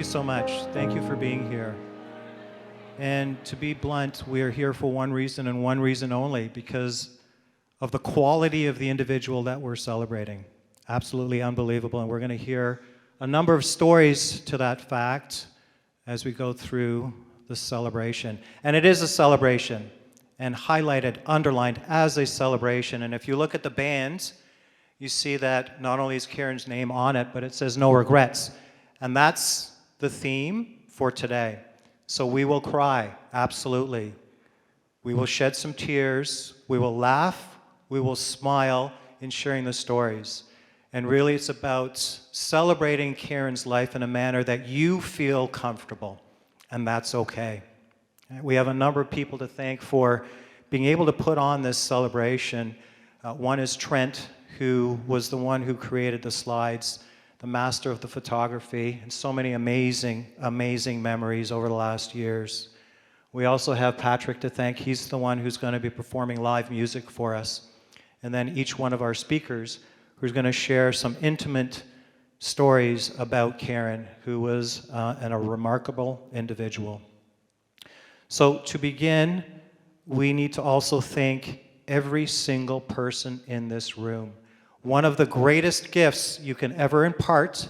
you so much. Thank you for being here. And to be blunt, we are here for one reason and one reason only, because of the quality of the individual that we're celebrating. Absolutely unbelievable. And we're going to hear a number of stories to that fact as we go through the celebration. And it is a celebration, and highlighted, underlined as a celebration. And if you look at the band, you see that not only is Caron's name on it, but it says no regrets. And that's the theme for today. So we will cry, absolutely. We will shed some tears. We will laugh. We will smile in sharing the stories. And really it's about celebrating Caron's life in a manner that you feel comfortable, and that's okay. We have a number of people to thank for being able to put on this celebration. One is Trent, who was the one who created the slides, the master of the photography, and so many amazing, amazing memories over the last years. We also have Patrick to thank. He's the one who's going to be performing live music for us. And then each one of our speakers who's going to share some intimate stories about Caron, who was a remarkable individual. So to begin, we need to also thank every single person in this room. One of the greatest gifts you can ever impart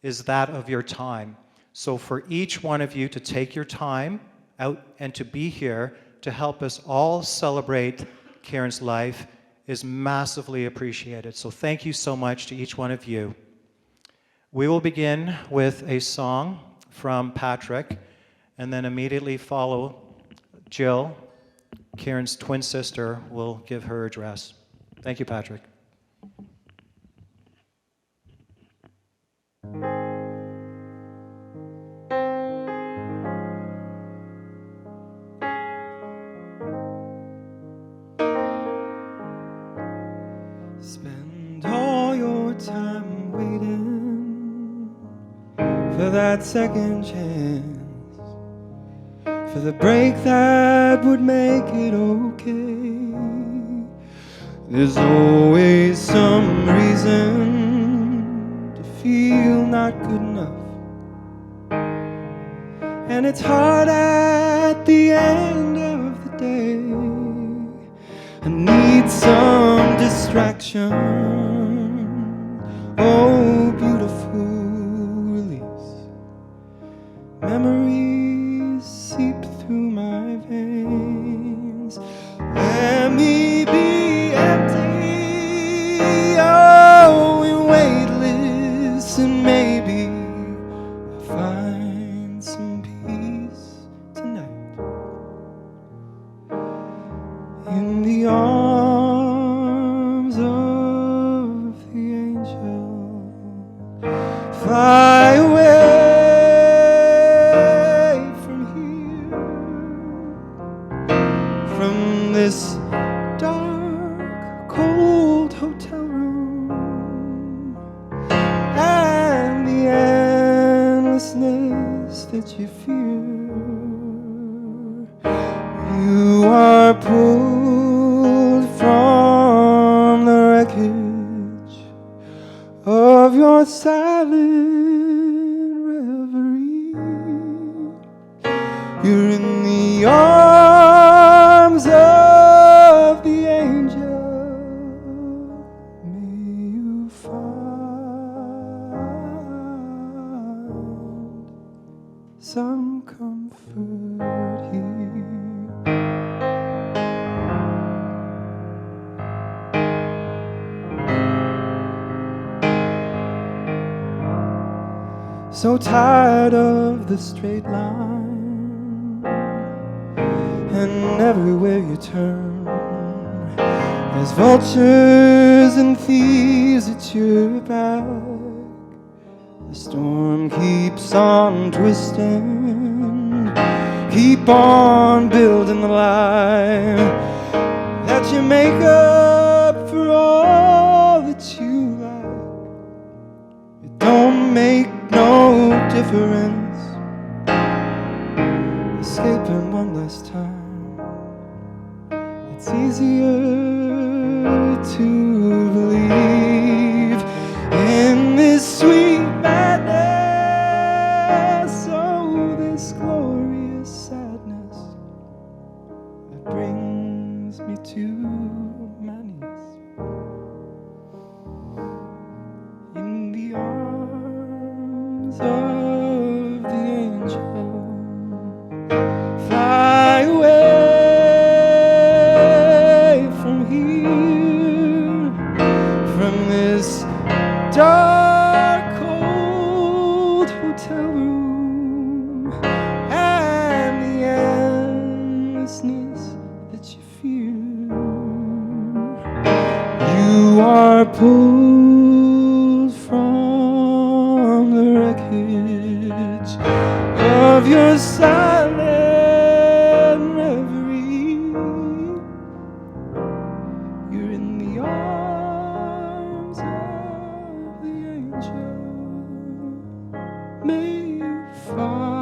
is that of your time. So for each one of you to take your time out and to be here to help us all celebrate Caron's life is massively appreciated. So thank you so much to each one of you. We will begin with a song from Patrick, and then immediately follow Jill, Caron's twin sister, will give her address. Thank you, Patrick. Spend all your time waiting for that second chance, for the break that would make it okay. There's always some reason to feel not good enough, and it's hard at the end of the day. I need some distraction, oh beautiful release. Memories seep through my veins. Let me be empty, oh, and weightless, and maybe I'll find some peace tonight in the arms of the angel. Fly away from here, from this dark, cold hotel room, and the endlessness that you fear. You are pulled from the wreckage of your silent reverie. You're in the arms of the angel. May you find some comfort here. So tired of the straight line, and everywhere you turn, there's vultures and thieves at your back. The storm keeps on twisting, keep on building the lie that you make up for all that you lack. It don't make no difference escaping one last time. It's easier to believe in this sweet madness to madness. In the arms of the angel, fly away from here, from this dark, cold hotel room, and the endlessness that you fear. You are pulled from the wreckage of your silent reverie. You're in the arms of the angel. May you find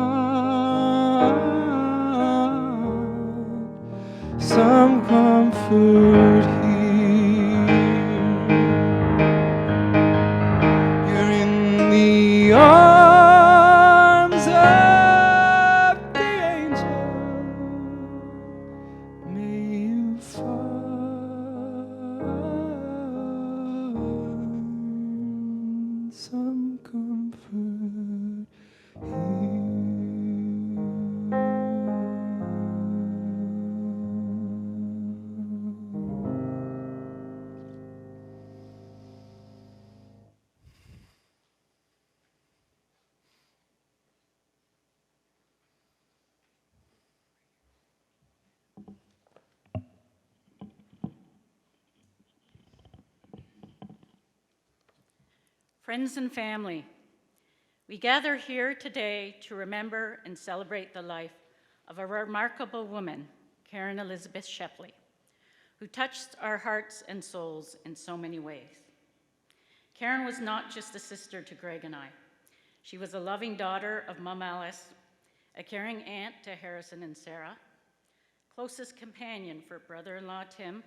some comfort here. You're in the arms of the angel. May you find some comfort here. Friends and family, we gather here today to remember and celebrate the life of a remarkable woman, Caron Elizabeth Shepley, who touched our hearts and souls in so many ways. Caron was not just a sister to Greg and I. She was a loving daughter of Mum Alice, a caring aunt to Harrison and Sarah, closest companion for brother-in-law Tim,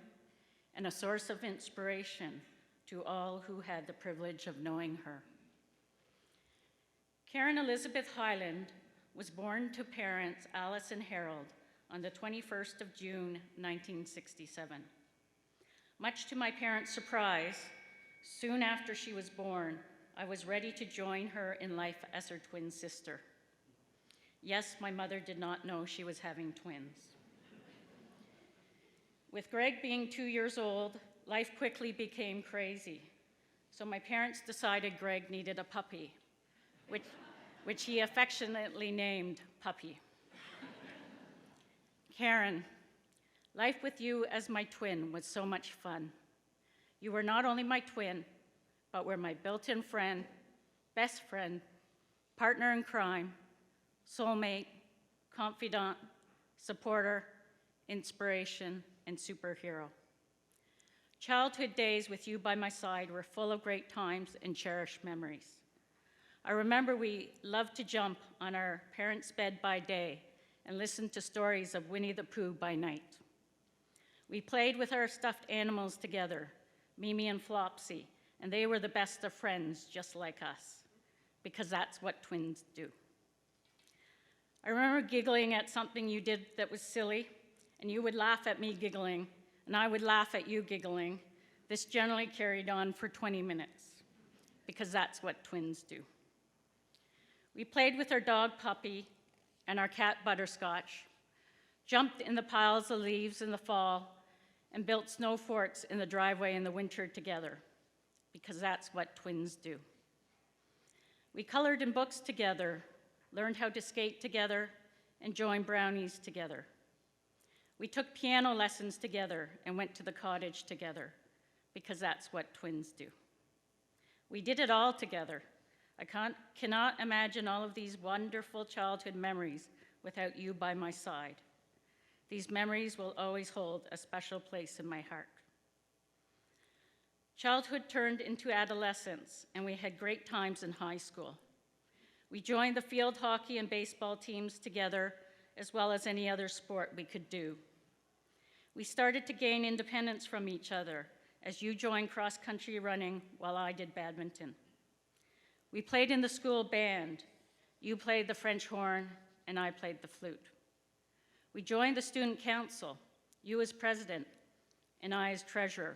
and a source of inspiration to all who had the privilege of knowing her. Caron Elizabeth Hyland was born to parents Alice and Harold on the 21st of June, 1967. Much to my parents' surprise, soon after she was born, I was ready to join her in life as her twin sister. Yes, my mother did not know she was having twins. With Greg being 2 years old, life quickly became crazy. So my parents decided Greg needed a puppy, which he affectionately named Puppy. Caron, life with you as my twin was so much fun. You were not only my twin, but were my built-in friend, best friend, partner in crime, soulmate, confidant, supporter, inspiration, and superhero. Childhood days with you by my side were full of great times and cherished memories. I remember we loved to jump on our parents' bed by day and listen to stories of Winnie the Pooh by night. We played with our stuffed animals together, Mimi and Flopsy, and they were the best of friends just like us, because that's what twins do. I remember giggling at something you did that was silly, and you would laugh at me giggling, and I would laugh at you giggling. This generally carried on for 20 minutes, because that's what twins do. We played with our dog Puppy and our cat Butterscotch, jumped in the piles of leaves in the fall, and built snow forts in the driveway in the winter together, because that's what twins do. We colored in books together, learned how to skate together, and joined brownies together. We took piano lessons together and went to the cottage together, because that's what twins do. We did it all together. I cannot imagine all of these wonderful childhood memories without you by my side. These memories will always hold a special place in my heart. Childhood turned into adolescence, and we had great times in high school. We joined the field hockey and baseball teams together, as well as any other sport we could do. We started to gain independence from each other as you joined cross-country running while I did badminton. We played in the school band. You played the French horn, and I played the flute. We joined the student council, you as president, and I as treasurer.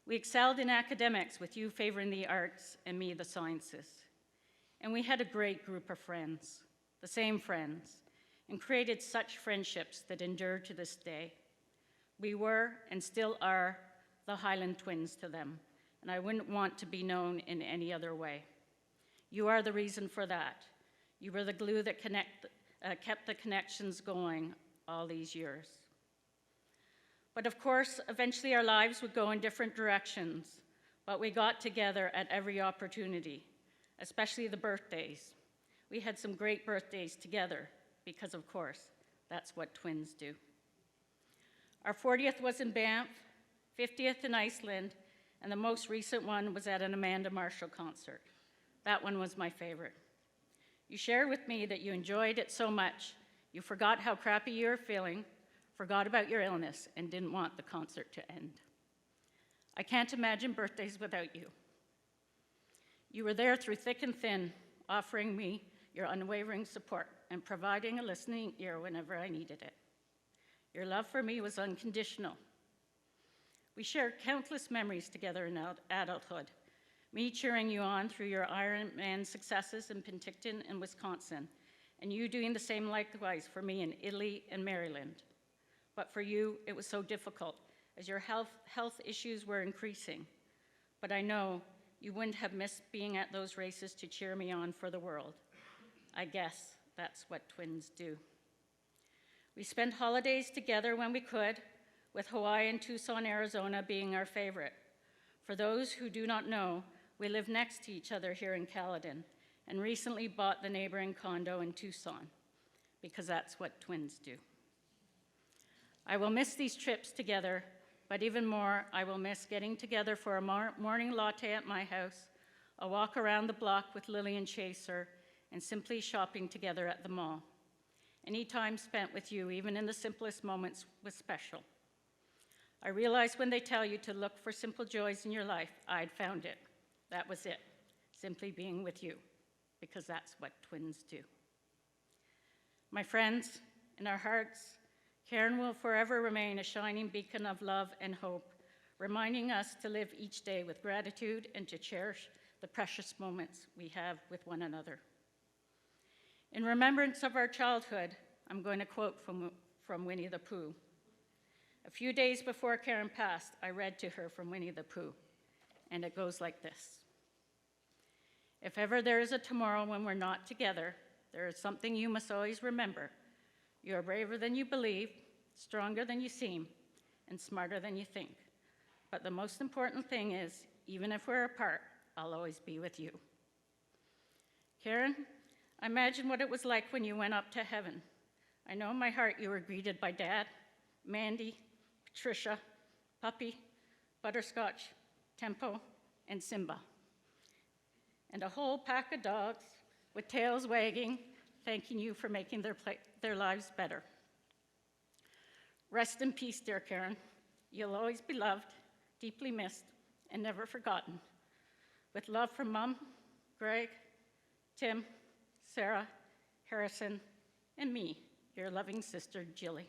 We excelled in academics, with you favoring the arts and me the sciences. And we had a great group of friends, the same friends, and created such friendships that endure to this day. We were, and still are, the Highland twins to them, and I wouldn't want to be known in any other way. You are the reason for that. You were the glue that kept the connections going all these years. But of course, eventually our lives would go in different directions, but we got together at every opportunity, especially the birthdays. We had some great birthdays together because, of course, that's what twins do. Our 40th was in Banff, 50th in Iceland, and the most recent one was at an Amanda Marshall concert. That one was my favorite. You shared with me that you enjoyed it so much, you forgot how crappy you were feeling, forgot about your illness, and didn't want the concert to end. I can't imagine birthdays without you. You were there through thick and thin, offering me your unwavering support and providing a listening ear whenever I needed it. Your love for me was unconditional. We shared countless memories together in adulthood, me cheering you on through your Ironman successes in Penticton and Wisconsin, and you doing the same likewise for me in Italy and Maryland. But for you, it was so difficult, as your health issues were increasing. But I know you wouldn't have missed being at those races to cheer me on for the world. I guess that's what twins do. We spent holidays together when we could, with Hawaii and Tucson, Arizona being our favorite. For those who do not know, we live next to each other here in Caledon and recently bought the neighboring condo in Tucson, because that's what twins do. I will miss these trips together, but even more, I will miss getting together for a morning latte at my house, a walk around the block with Lily and Chaser, and simply shopping together at the mall. Any time spent with you, even in the simplest moments, was special. I realize when they tell you to look for simple joys in your life, I'd found it. That was it, simply being with you, because that's what twins do. My friends, in our hearts, Caron will forever remain a shining beacon of love and hope, reminding us to live each day with gratitude and to cherish the precious moments we have with one another. In remembrance of our childhood, I'm going to quote from Winnie the Pooh. A few days before Caron passed, I read to her from Winnie the Pooh, and it goes like this. If ever there is a tomorrow when we're not together, there is something you must always remember. You are braver than you believe, stronger than you seem, and smarter than you think. But the most important thing is, even if we're apart, I'll always be with you. Caron, I imagine what it was like when you went up to heaven. I know in my heart you were greeted by Dad, Mandy, Patricia, Puppy, Butterscotch, Tempo, and Simba. And a whole pack of dogs with tails wagging, thanking you for making their lives better. Rest in peace, dear Caron. You'll always be loved, deeply missed, and never forgotten. With love from Mom, Greg, Tim, Sarah, Harrison, and me, your loving sister, Jilly.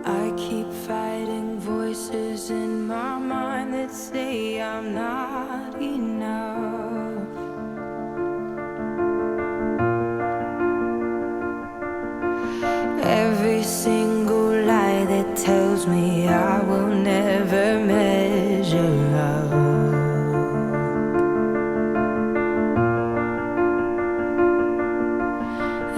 I keep fighting voices in my mind that say I'm not enough. Every single lie that tells me I will never measure up.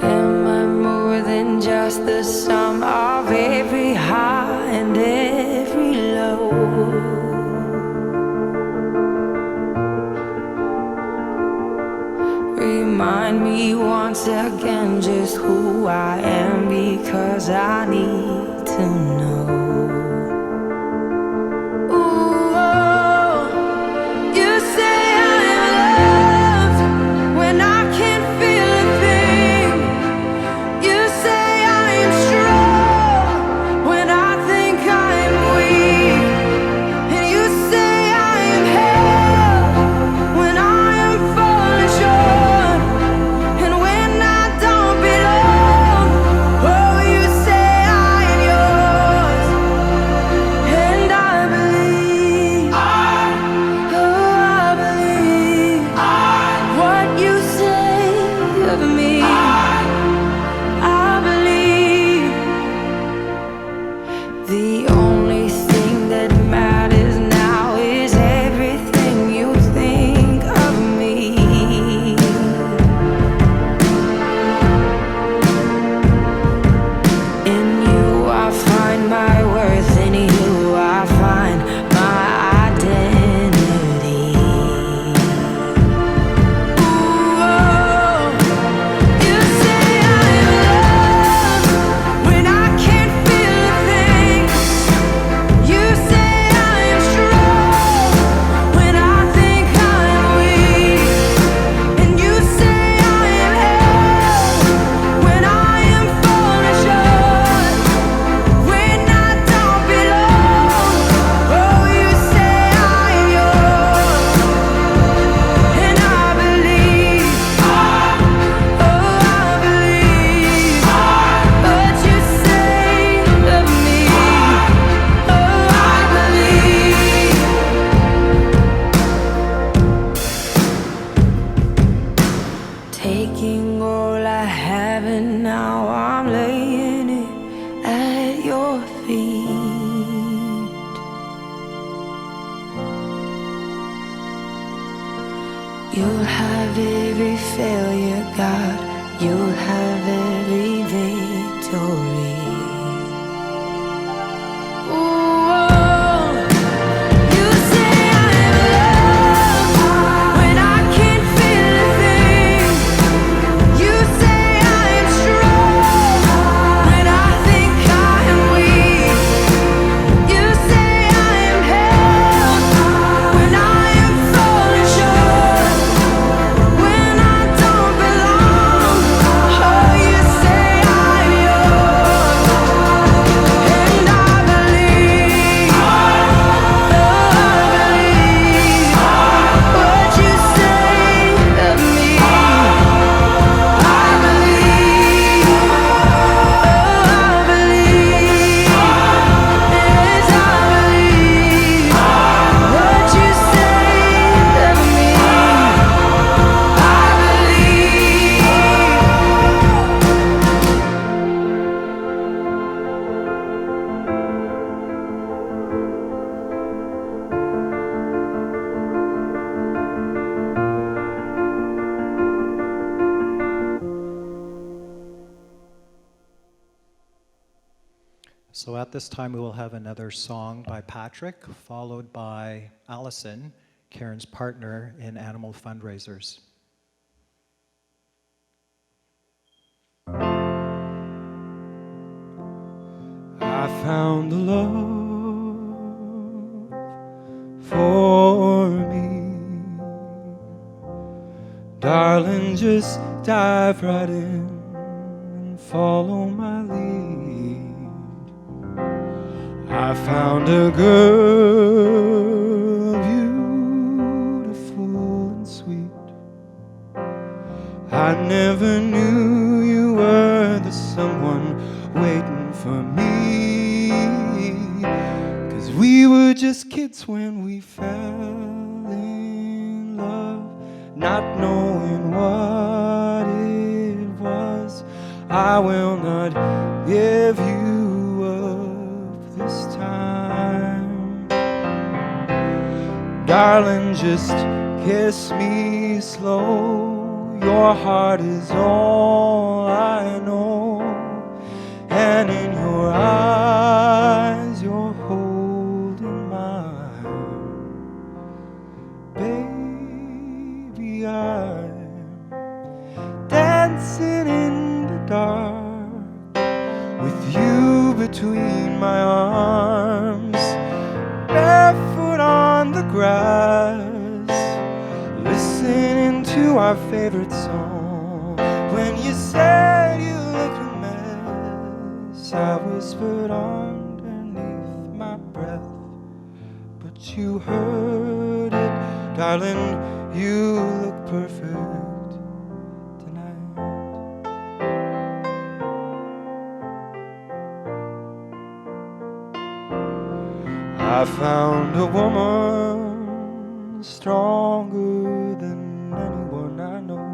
Am I more than just the sum of every high and every low? Remind me once again just who I am, because I need to know. Ooh, oh, you You'll have every failure, God. You'll have every victory. Ooh, you say I'm loved when I can't feel a thing. You say I am strong when I think I am weak. You say I am held when I am falling short. When I don't belong, oh, you say I'm yours, and I believe, oh, I believe what you say of me. I believe, oh, I believe, yes, I believe what you say of me. So at this time, we will have another song by Patrick, followed by Allison, Karen's partner in animal fundraisers. I found the love for me. Darling, just dive right in and follow my lead. I found a girl beautiful and sweet. I never knew you were the someone waiting for me. 'Cause we were just kids when we fell in love, not knowing what it was. I will not give you up this time. Darling, just kiss me slow. Your heart is all I know, and in your eyes you're holding mine. Baby, I'm dancing in the dark with you between my arms, barefoot on the grass, listening to our favorite song. When you said you looked a mess, I whispered underneath my breath, but you heard it. Darling, you look perfect tonight. I found a woman stronger than anyone I know.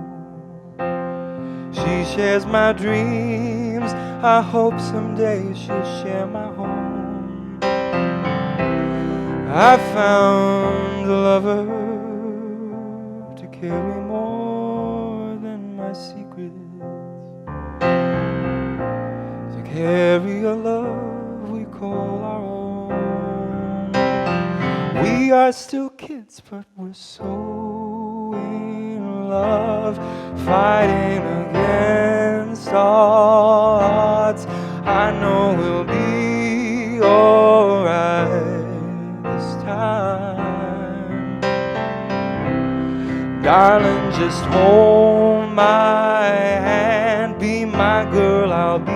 She shares my dreams. I hope someday she'll share my home. I found a lover to carry more than my secrets, to carry a love we call our own. We are still kids, but we're so in love, fighting against all odds. I know we'll be alright this time. Darling, just hold my hand, be my girl, I'll be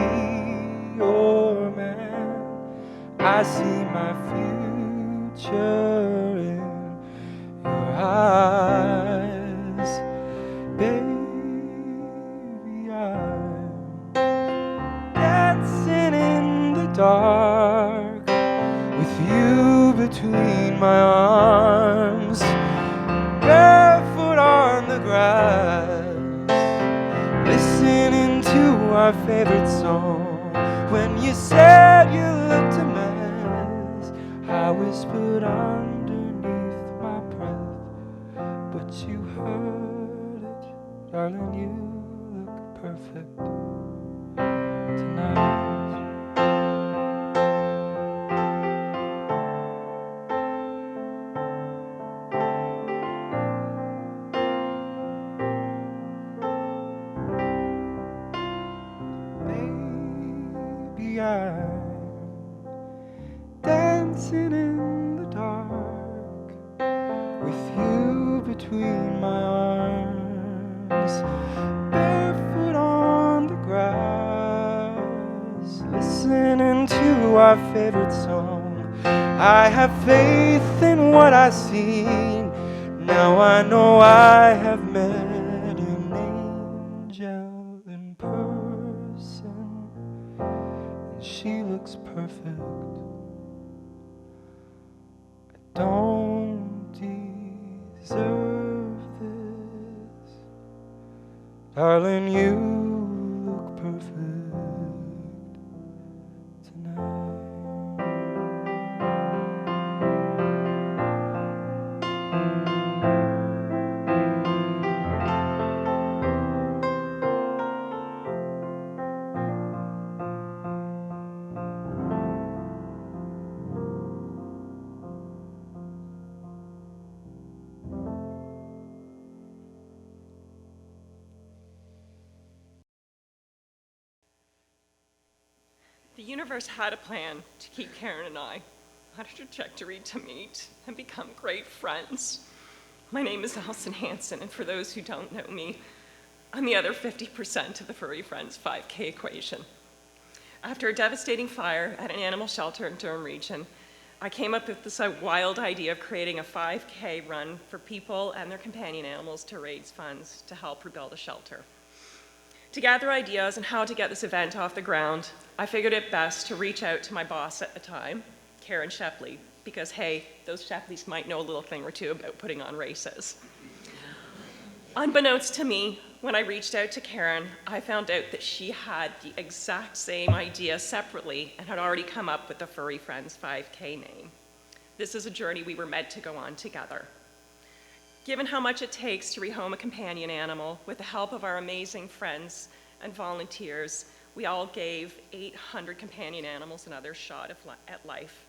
your man. I see my future in your eyes. Baby, I'm dancing in the dark with you between my arms, barefoot on the grass, listening to our favorite song. When you said you looked a mess, I whispered underneath my breath, but you heard Darling, you look perfect tonight. Maybe I'm dancing in the dark with you between my arms, barefoot on the grass, listening to our favorite song. I have faith in what I see. Now I know I have met an angel in person, and she looks perfect. I don't deserve this. Darling, you look perfect tonight. The universe had a plan to keep Caron and I on a trajectory to meet and become great friends. My name is Allison Hanson, and for those who don't know me, I'm the other 50% of the Furry Friends 5K equation. After a devastating fire at an animal shelter in Durham region, I came up with this wild idea of creating a 5K run for people and their companion animals to raise funds to help rebuild a shelter. To gather ideas on how to get this event off the ground, I figured it best to reach out to my boss at the time, Caron Shepley, because hey, those Shepleys might know a little thing or two about putting on races. Unbeknownst to me, when I reached out to Caron, I found out that she had the exact same idea separately and had already come up with the Furry Friends 5K name. This is a journey we were meant to go on together. Given how much it takes to rehome a companion animal, with the help of our amazing friends and volunteers, we all gave 800 companion animals another shot at life.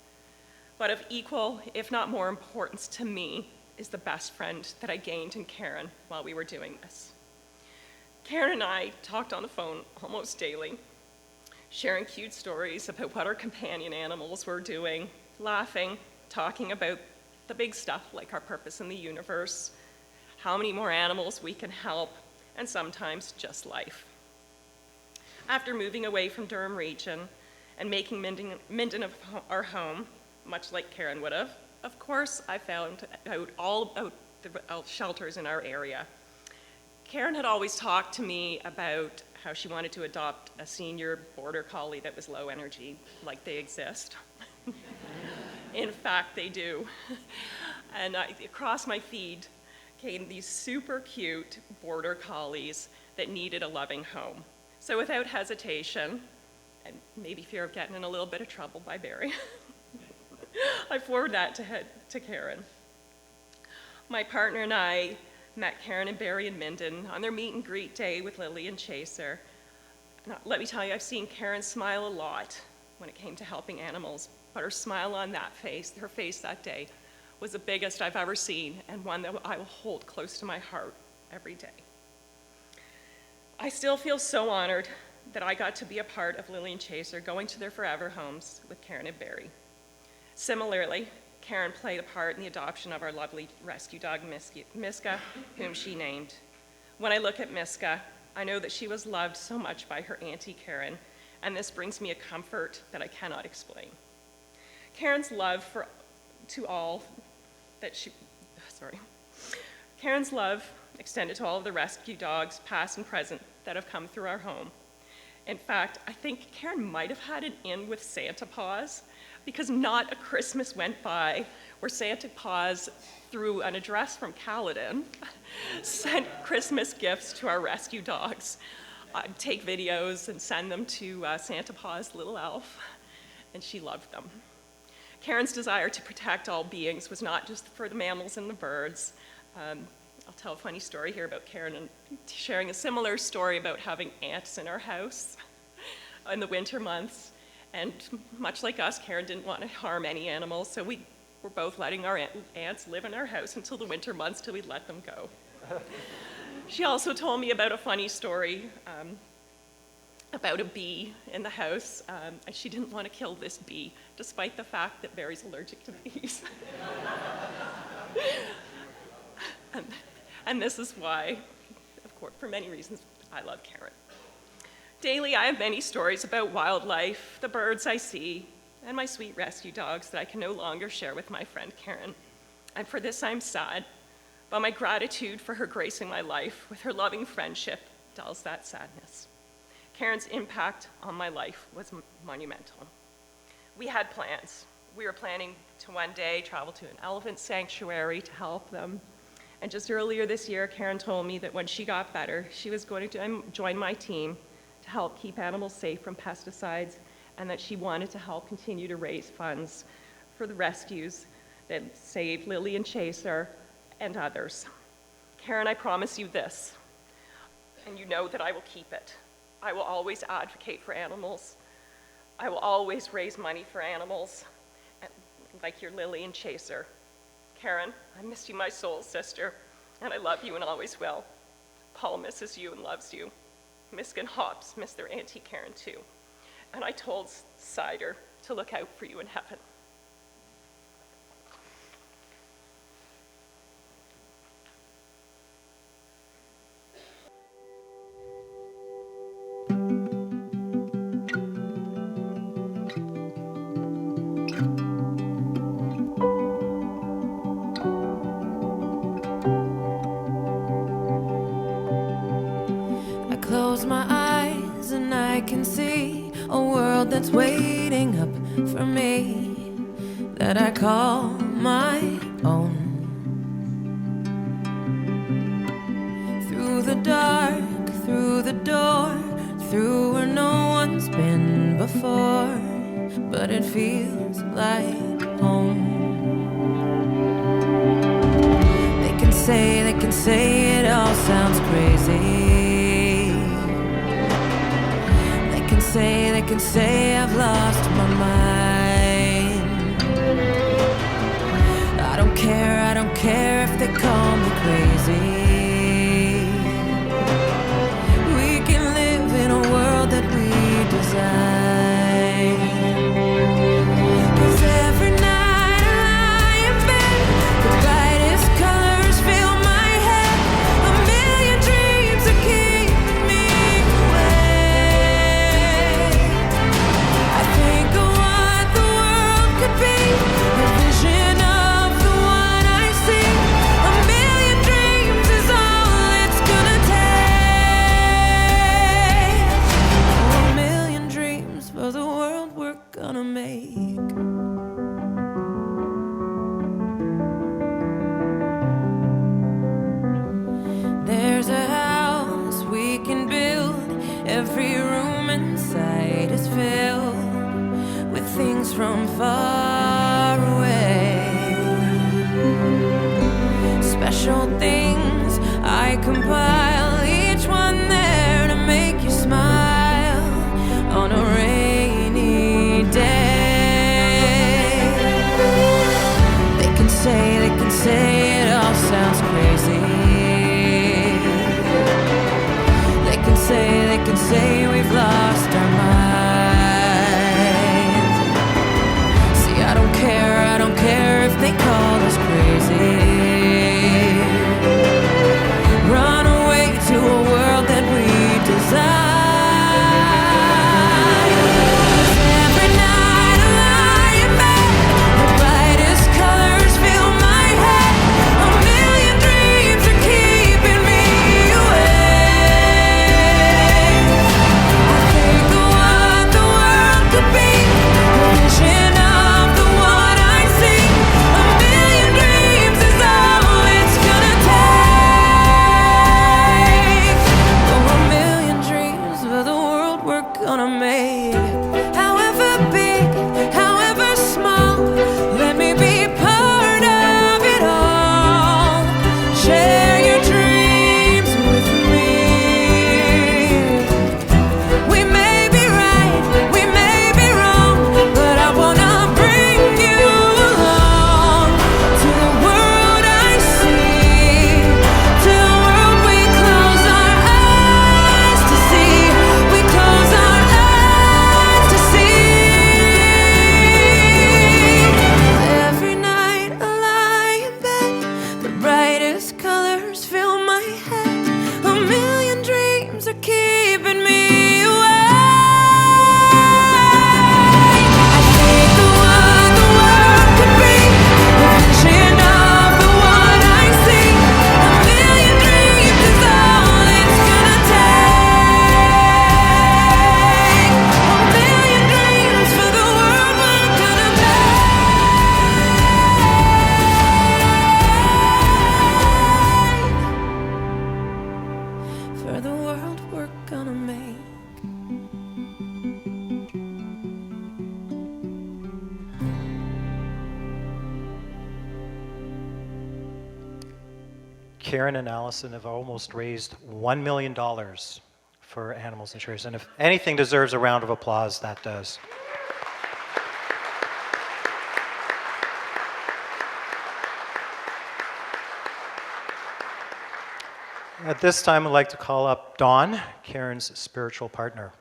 But of equal, if not more importance to me, is the best friend that I gained in Caron while we were doing this. Caron and I talked on the phone almost daily, sharing cute stories about what our companion animals were doing, laughing, talking about the big stuff like our purpose in the universe, how many more animals we can help, and sometimes just life. After moving away from Durham region and making Minden our home, much like Caron would have, of course I found out all about the shelters in our area. Caron had always talked to me about how she wanted to adopt a senior border collie that was low energy, like they exist. In fact, they do. And across my feed came these super cute border collies that needed a loving home. So without hesitation, and maybe fear of getting in a little bit of trouble by Barry, I forwarded that to Caron. My partner and I met Caron and Barry in Minden on their meet and greet day with Lily and Chaser. Now, let me tell you, I've seen Caron smile a lot when it came to helping animals, but her smile on that face, her face that day, was the biggest I've ever seen, and one that I will hold close to my heart every day. I still feel so honored that I got to be a part of Lily and Chaser going to their forever homes with Caron and Barry. Similarly, Caron played a part in the adoption of our lovely rescue dog, Miska, whom she named. When I look at Miska, I know that she was loved so much by her auntie Caron, and this brings me a comfort that I cannot explain. Caron's love Caron's love extended to all of the rescue dogs, past and present, that have come through our home. In fact, I think Caron might have had an in with Santa Paws, because not a Christmas went by where Santa Paws, through an address from Caledon, sent Christmas gifts to our rescue dogs. I'd take videos and send them to Santa Paws' little elf, and she loved them. Caron's desire to protect all beings was not just for the mammals and the birds. I'll tell a funny story here about Caron and sharing a similar story about having ants in our house in the winter months. And much like us, Caron didn't want to harm any animals, so we were both letting our ants live in our house until the winter months till we'd let them go. She also told me about a funny story about a bee in the house, and she didn't want to kill this bee, despite the fact that Barry's allergic to bees. and this is why, of course, for many reasons, I love Caron. Daily, I have many stories about wildlife, the birds I see, and my sweet rescue dogs that I can no longer share with my friend Caron. And for this, I'm sad, but my gratitude for her gracing my life with her loving friendship dulls that sadness. Caron's impact on my life was monumental. We had plans. We were planning to one day travel to an elephant sanctuary to help them. And just earlier this year, Caron told me that when she got better, she was going to join my team to help keep animals safe from pesticides, and that she wanted to help continue to raise funds for the rescues that saved Lily and Chaser and others. Caron, I promise you this, and you know that I will keep it. I will always advocate for animals. I will always raise money for animals, like your Lily and Chaser. Caron, I miss you, my soul sister, and I love you and always will. Paul misses you and loves you. Misk and Hops miss their Auntie Caron too. And I told Cider to look out for you in heaven. Close my eyes and I can see a world that's waiting up for me, that I call my own. Through the dark, through the door, through where no one's been before, but it feels like home. They can say it all sounds crazy. They can say I've lost my mind. I don't care if they call me crazy. We can live in a world that we design. 'Cause every night I lie in bed, the brightest colors fill my head. A million dreams are keeping me awake. I think of what the world could be, a vision of the one I see. A million dreams is all it's gonna take. Oh, a million dreams for the world we're gonna make. There's a house we can build. Every room inside is filled with things from far away. Special things I compile, each one there to make you smile on a rainy day. They can say it all sounds crazy. They can say we've lost our minds. See, I don't care if they call us crazy. Run away. Caron and Allison have almost raised $1 million for animals insurance. And if anything deserves a round of applause, that does. At this time, I'd like to call up Dawn, Caron's spiritual partner.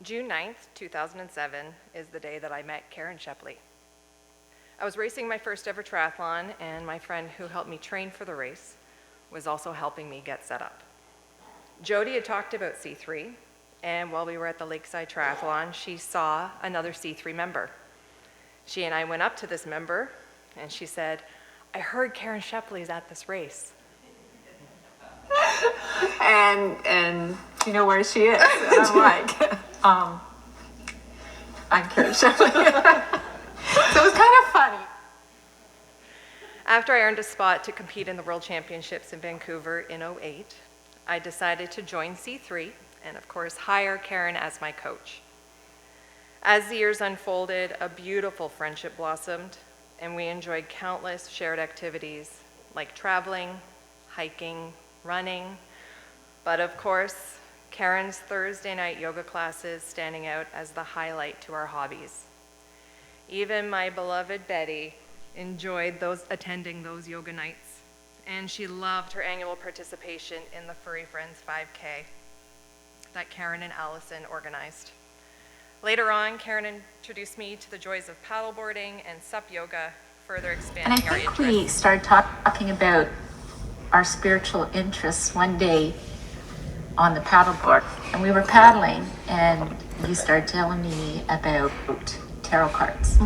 June 9th, 2007 is the day that I met Caron Shepley. I was racing my first ever triathlon, and my friend who helped me train for the race was also helping me get set up. Jody had talked about C3, and while we were at the Lakeside Triathlon, she saw another C3 member. She and I went up to this member, and she said, "I heard Caron Shepley's at this race." And you know where she is? And I'm like, I'm Caron Shepley. So it was kind of funny. After I earned a spot to compete in the World Championships in Vancouver in '08, I decided to join C3 and, of course, hire Caron as my coach. As the years unfolded, a beautiful friendship blossomed, and we enjoyed countless shared activities like traveling, hiking, running, but of course, Caron's Thursday night yoga classes standing out as the highlight to our hobbies. Even my beloved Betty enjoyed attending those yoga nights, and she loved her annual participation in the Furry Friends 5K that Caron and Allison organized. Later on, Caron introduced me to the joys of paddleboarding and sup yoga, further And I expanding our think interests. we started talking about our spiritual interests one day on the paddleboard. And we were paddling, and you started telling me about tarot cards.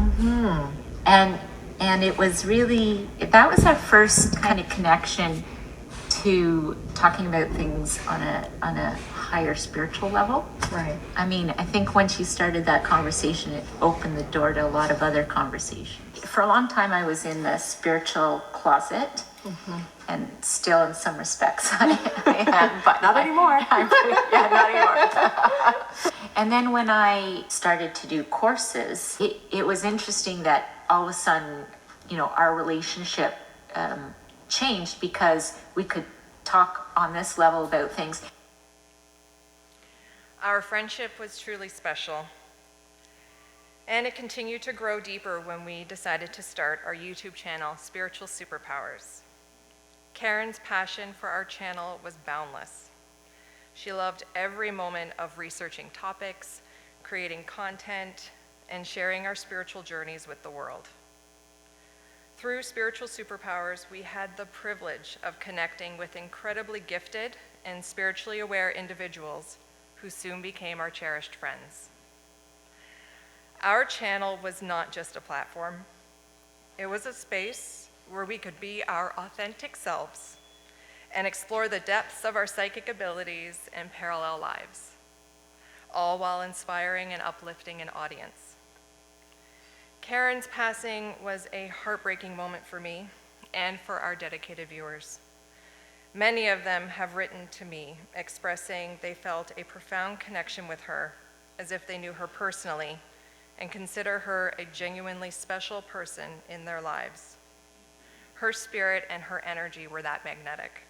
And it was really, that was our first kind of connection to talking about things on a higher spiritual level. Right. I mean, I think once you started that conversation, it opened the door to a lot of other conversations. For a long time, I was in the spiritual closet, and still in some respects I am, but Not anymore. yeah, not anymore. And then when I started to do courses, it was interesting that all of a sudden, you know, our relationship changed because we could talk on this level about things. Our friendship was truly special, and it continued to grow deeper when we decided to start our YouTube channel, Spiritual Superpowers. Caron's passion for our channel was boundless. She loved every moment of researching topics, creating content, and sharing our spiritual journeys with the world. Through Spiritual Superpowers, we had the privilege of connecting with incredibly gifted and spiritually aware individuals who soon became our cherished friends. Our channel was not just a platform. It was a space where we could be our authentic selves and explore the depths of our psychic abilities and parallel lives, all while inspiring and uplifting an audience. Caron's passing was a heartbreaking moment for me and for our dedicated viewers. Many of them have written to me expressing they felt a profound connection with her, as if they knew her personally, and consider her a genuinely special person in their lives. Her spirit and her energy were that magnetic.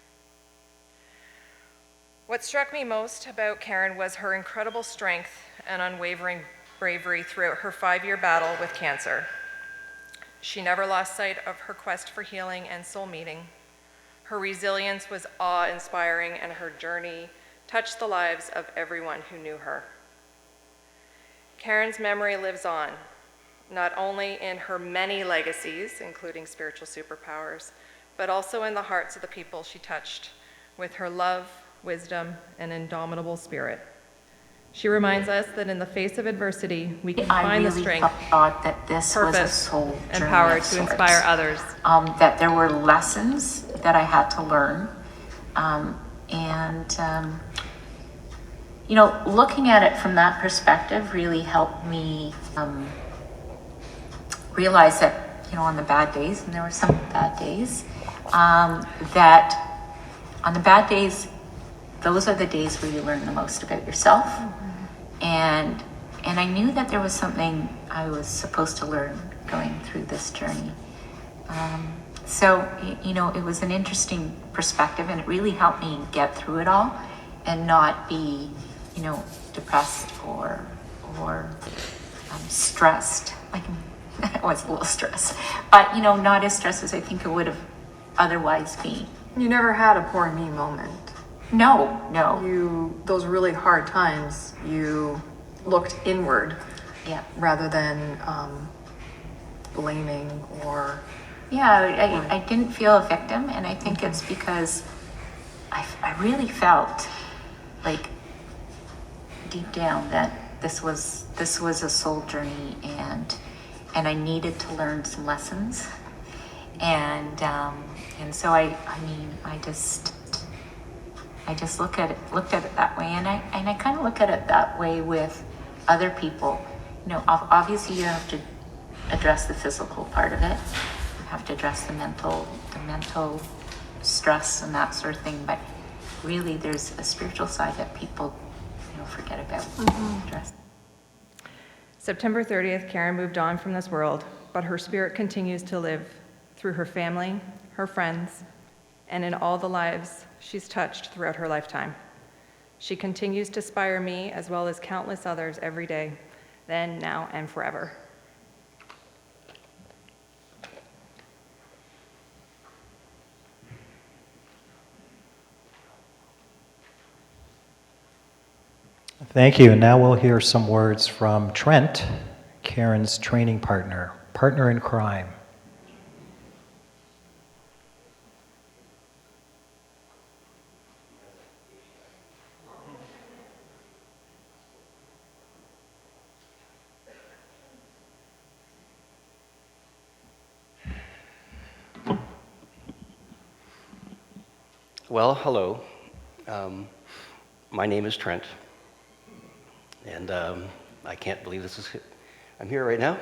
What struck me most about Caron was her incredible strength and unwavering bravery throughout her 5-year battle with cancer. She never lost sight of her quest for healing and soul meeting. Her resilience was awe-inspiring, and her journey touched the lives of everyone who knew her. Caron's memory lives on, not only in her many legacies, including Spiritual Superpowers, but also in the hearts of the people she touched with her love, wisdom, and indomitable spirit. She reminds us that in the face of adversity, we can find the strength, I thought that this was a purpose, soul and journey power of to sorts. inspire others. That there were lessons that I had to learn, looking at it from that perspective really helped me realize that, on the bad days, and there were some bad days, that on the bad days, those are the days where you learn the most about yourself. And I knew that there was something I was supposed to learn going through this journey. So, it was an interesting perspective, and it really helped me get through it all and not be, depressed or stressed. I was a little stressed, but, not as stressed as I think it would have otherwise been. You never had a poor me moment. No. Those really hard times, you looked inward Yeah. rather than blaming or... Yeah, I didn't feel a victim, and I think it's because I really felt like deep down that this was a soul journey, and I needed to learn some lessons, and so I just looked at it that way, and I kind of look at it that way with other people. Obviously you have to address the physical part of it. You have to address the mental stress and that sort of thing, but really there's a spiritual side that people forget about. Address. September 30th, Caron moved on from this world, but her spirit continues to live through her family, her friends, and in all the lives she's touched throughout her lifetime. She continues to inspire me as well as countless others every day, then, now, and forever. Thank you. And now we'll hear some words from Trent, Karen's training partner in crime. Well, hello. My name is Trent, and I can't believe I'm here right now.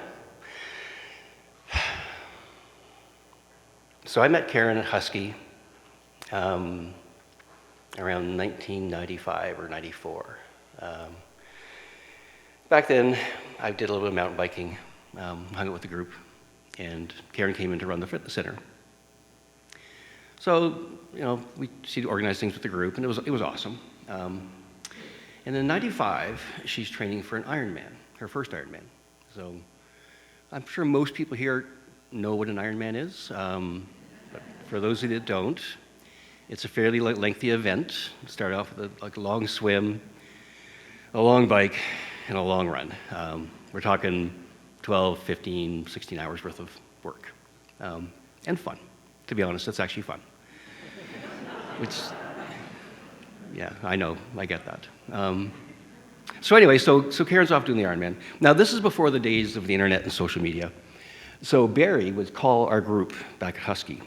So I met Caron at Husky around 1995 or 94. Back then, I did a little bit of mountain biking, hung out with the group, and Caron came in to run the fitness center. So, she'd organize things with the group, and it was awesome. And in '95, she's training for an Ironman, her first Ironman. So I'm sure most people here know what an Ironman is, but for those of you that don't, it's a fairly lengthy event. Start off with a long swim, a long bike, and a long run. We're talking 12, 15, 16 hours worth of work, and fun. To be honest, it's actually fun. Which, yeah, I know, I get that. So anyway, so Caron's off doing the Ironman. Now, this is before the days of the internet and social media. So Barry would call our group back at Husky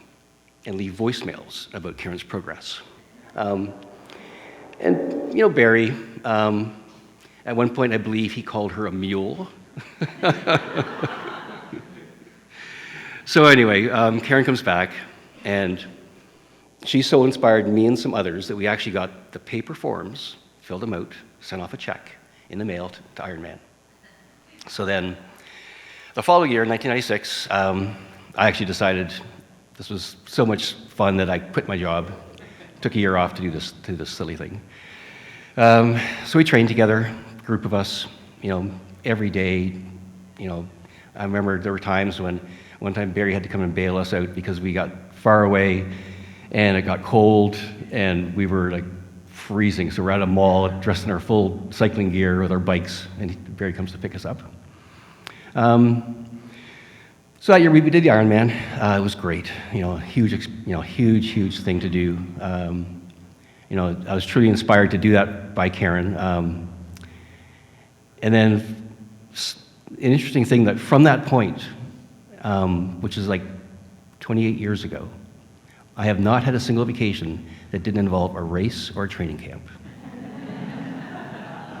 and leave voicemails about Caron's progress. And, Barry, at one point, I believe he called her a mule. So anyway, Caron comes back, and she so inspired me and some others that we actually got the paper forms, filled them out, sent off a check in the mail to Ironman. So then, the following year, 1996, I actually decided this was so much fun that I quit my job, took a year off to do this silly thing. So we trained together, a group of us, every day. I remember there were times when one time Barry had to come and bail us out because we got far away and it got cold and we were like freezing. So we're at a mall dressed in our full cycling gear with our bikes, and Barry comes to pick us up. So that year we did the Ironman. It was great. Huge thing to do. I was truly inspired to do that by Caron. And then an interesting thing that from that point, which is like 28 years ago, I have not had a single vacation that didn't involve a race or a training camp.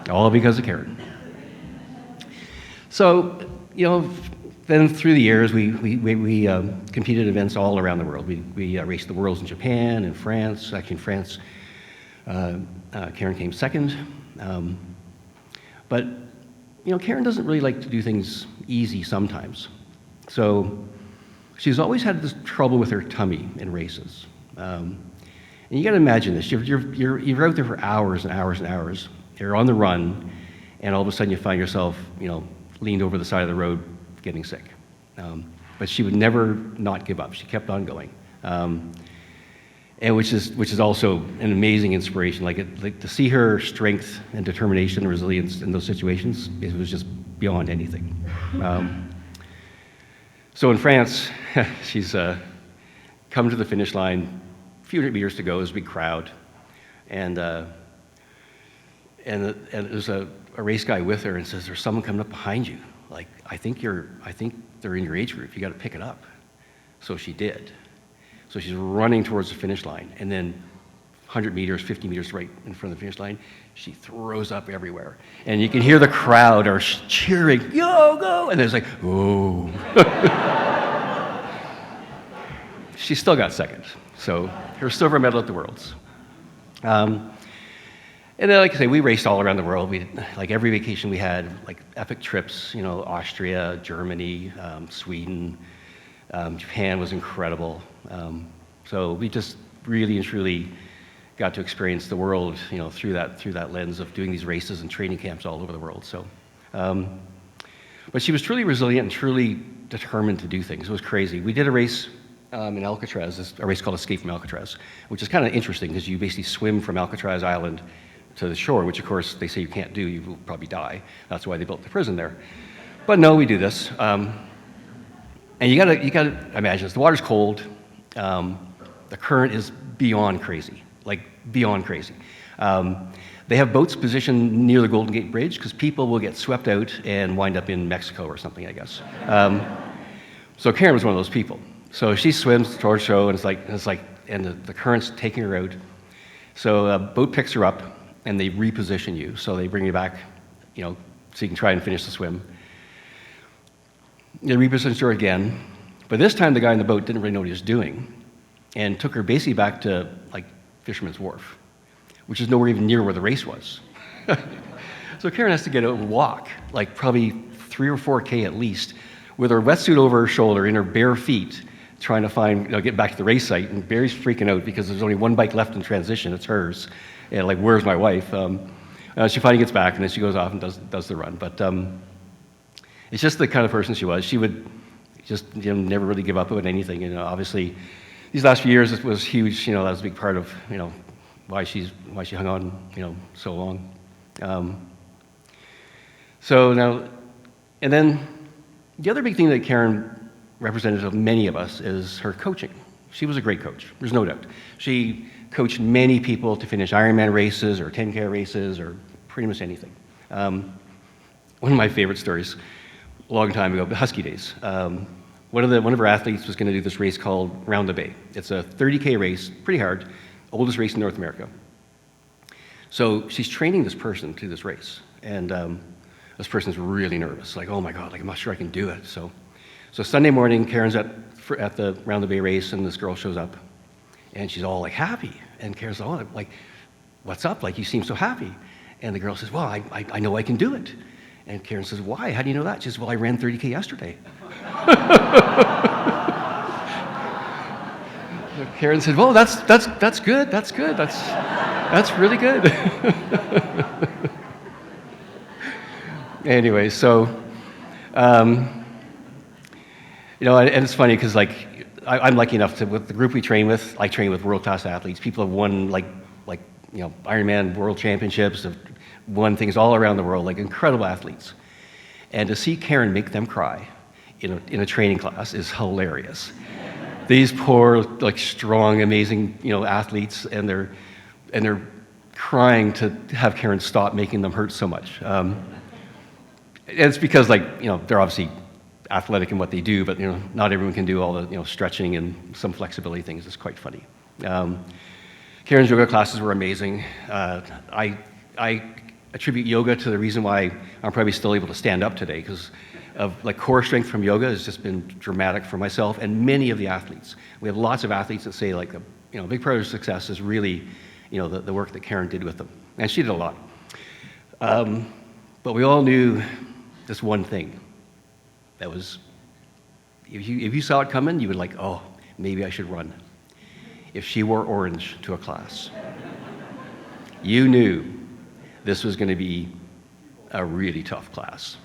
All because of Caron. So, then through the years, we competed at events all around the world. We raced the Worlds in Japan and France. Actually, in France, Caron came second. But, Caron doesn't really like to do things easy sometimes. So she's always had this trouble with her tummy in races. And you got to imagine this. You're out there for hours and hours and hours. You're on the run, and all of a sudden you find yourself, leaned over the side of the road getting sick. But she would never not give up. She kept on going. And which is also an amazing inspiration. Like to see her strength and determination and resilience in those situations, it was just beyond anything. So in France, she's come to the finish line, a few hundred meters to go, there's a big crowd, and there's a race guy with her and says, "There's someone coming up behind you. Like, I think they're in your age group. You got to pick it up." So she did. So she's running towards the finish line, and then 100 meters, 50 meters right in front of the finish line, she throws up everywhere. And you can hear the crowd are cheering, "Go, go!" And there's like, "Oh." She still got second, so her silver medal at the Worlds. And then, like I say, we raced all around the world. Like every vacation we had, like epic trips, Austria, Germany, Sweden, Japan was incredible. So we just really and truly got to experience the world, through that lens of doing these races and training camps all over the world. So, but she was truly resilient and truly determined to do things. It was crazy. We did a race in Alcatraz, a race called Escape from Alcatraz, which is kind of interesting because you basically swim from Alcatraz Island to the shore, which of course they say you can't do, you will probably die. That's why they built the prison there. But no, we do this. And you gotta imagine this. The water's cold. The current is beyond crazy, like beyond crazy. They have boats positioned near the Golden Gate Bridge because people will get swept out and wind up in Mexico or something, I guess. So Caron was one of those people. So she swims towards shore, and the current's taking her out. So a boat picks her up, and they reposition you. So they bring you back, so you can try and finish the swim. They repositioned her again, but this time the guy in the boat didn't really know what he was doing, and took her basically back to Fisherman's Wharf, which is nowhere even near where the race was. So Caron has to get out and walk, probably 3 or 4K at least, with her wetsuit over her shoulder in her bare feet, trying to find, get back to the race site. And Barry's freaking out because there's only one bike left in transition. It's hers. And where's my wife? She finally gets back, and then she goes off and does the run. But it's just the kind of person she was. She would just never really give up about anything. Obviously, these last few years it was huge. That was a big part of why she hung on so long. So now, and then the other big thing that Caron represented of many of us is her coaching. She was a great coach. There's no doubt. She coached many people to finish Ironman races or 10K races or pretty much anything. One of my favorite stories, a long time ago, the Husky days. One of our athletes was going to do this race called Round the Bay. It's a 30K race, pretty hard, oldest race in North America. So she's training this person to this race, and this person's really nervous, oh my God, I'm not sure I can do it. So Sunday morning, Caron's at the Round the Bay race, and this girl shows up, and she's all happy, and Caron's all what's up? You seem so happy. And the girl says, well, I know I can do it. And Caron says, why? How do you know that? She says, well, I ran 30K yesterday. Caron said, well, that's good. That's good. That's really good. Anyway, so, and it's funny because I'm lucky enough to, with the group we train with, I train with world-class athletes. People have won Ironman World Championships, have won things all around the world, incredible athletes. And to see Caron make them cry in a training class is hilarious. These poor, strong, amazing, athletes, and they're crying to have Caron stop making them hurt so much. It's because, they're obviously athletic in what they do, but not everyone can do all the stretching and some flexibility things. It's quite funny. Caron's yoga classes were amazing. I attribute yoga to the reason why I'm probably still able to stand up today, because of like core strength from yoga has just been dramatic for myself and many of the athletes. We have lots of athletes that say like a big part of their success is really the work that Caron did with them, and she did a lot. But we all knew this one thing that was, if you saw it coming, you would like, oh, maybe I should run. If she wore orange to a class, you knew this was going to be a really tough class.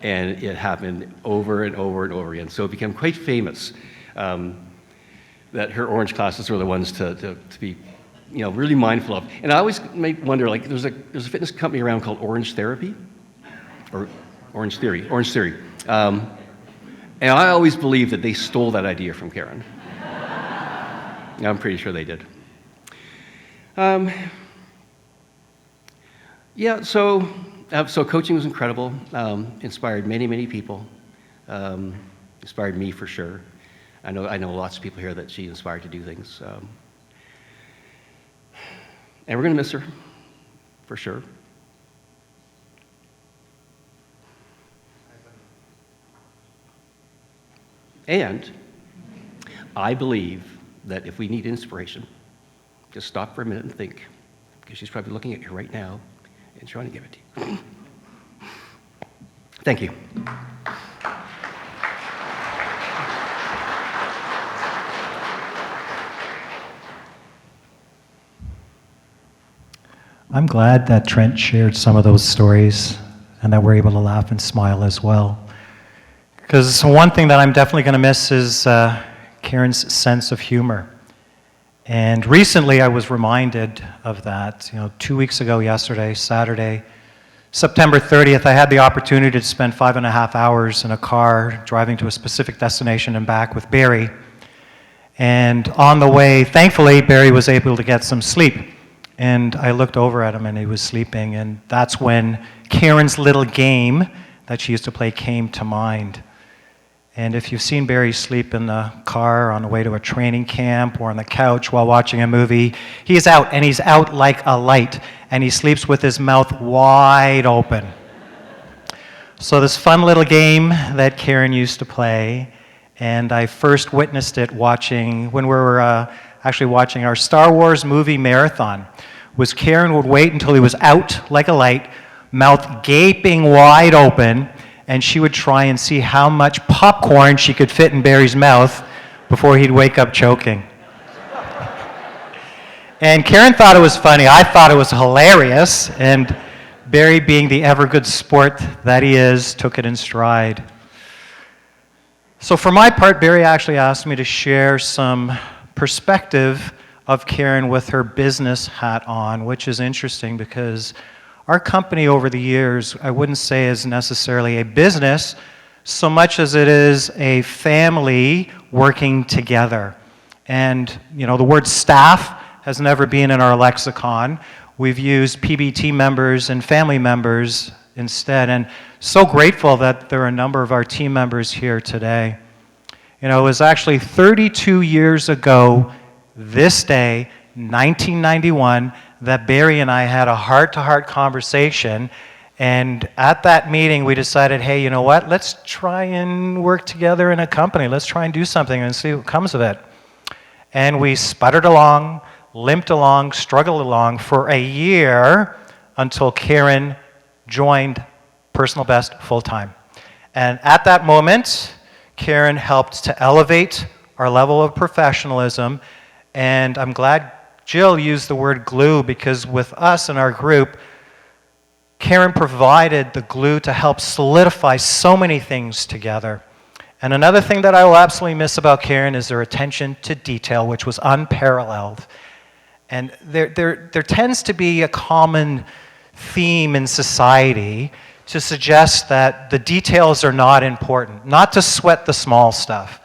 And it happened over and over and over again. So it became quite famous that her orange classes were the ones to be really mindful of. And I always might wonder, like, there's a fitness company around called Orange Therapy, or Orange Theory. And I always believed that they stole that idea from Caron. I'm pretty sure they did. So coaching was incredible, inspired many people, inspired me for sure. I know lots of people here that she inspired to do things. And we're going to miss her, for sure. And I believe that if we need inspiration, just stop for a minute and think, because she's probably looking at you right now and trying to give it to you. Thank you. I'm glad that Trent shared some of those stories and that we're able to laugh and smile as well. Because one thing that I'm definitely going to miss is Caron's sense of humor. And recently I was reminded of that. 2 weeks ago yesterday, Saturday, September 30th, I had the opportunity to spend 5.5 hours in a car driving to a specific destination and back with Barry. And on the way, thankfully, Barry was able to get some sleep. And I looked over at him and he was sleeping, and that's when Caron's little game that she used to play came to mind. And if you've seen Barry sleep in the car on the way to a training camp or on the couch while watching a movie, he's out, and he's out like a light, and he sleeps with his mouth wide open. So this fun little game that Caron used to play, and I first witnessed it when we were actually watching our Star Wars movie marathon, was Caron would wait until he was out like a light, mouth gaping wide open, and she would try and see how much popcorn she could fit in Barry's mouth before he'd wake up choking. And Caron thought it was funny. I thought it was hilarious. And Barry, being the ever-good sport that he is, took it in stride. So for my part, Barry actually asked me to share some perspective of Caron with her business hat on, which is interesting because our company over the years, I wouldn't say is necessarily a business so much as it is a family working together. And, the word staff has never been in our lexicon. We've used PBT members and family members instead, and so grateful that there are a number of our team members here today. It was actually 32 years ago this day, 1991, that Barry and I had a heart-to-heart conversation, and at that meeting we decided, hey, you know what, let's try and work together in a company. Let's try and do something and see what comes of it. And we sputtered along, limped along, struggled along for a year until Caron joined Personal Best full-time. And at that moment, Caron helped to elevate our level of professionalism, and I'm glad Jill used the word glue, because with us in our group, Caron provided the glue to help solidify so many things together. And another thing that I will absolutely miss about Caron is her attention to detail, which was unparalleled. And there tends to be a common theme in society to suggest that the details are not important, not to sweat the small stuff.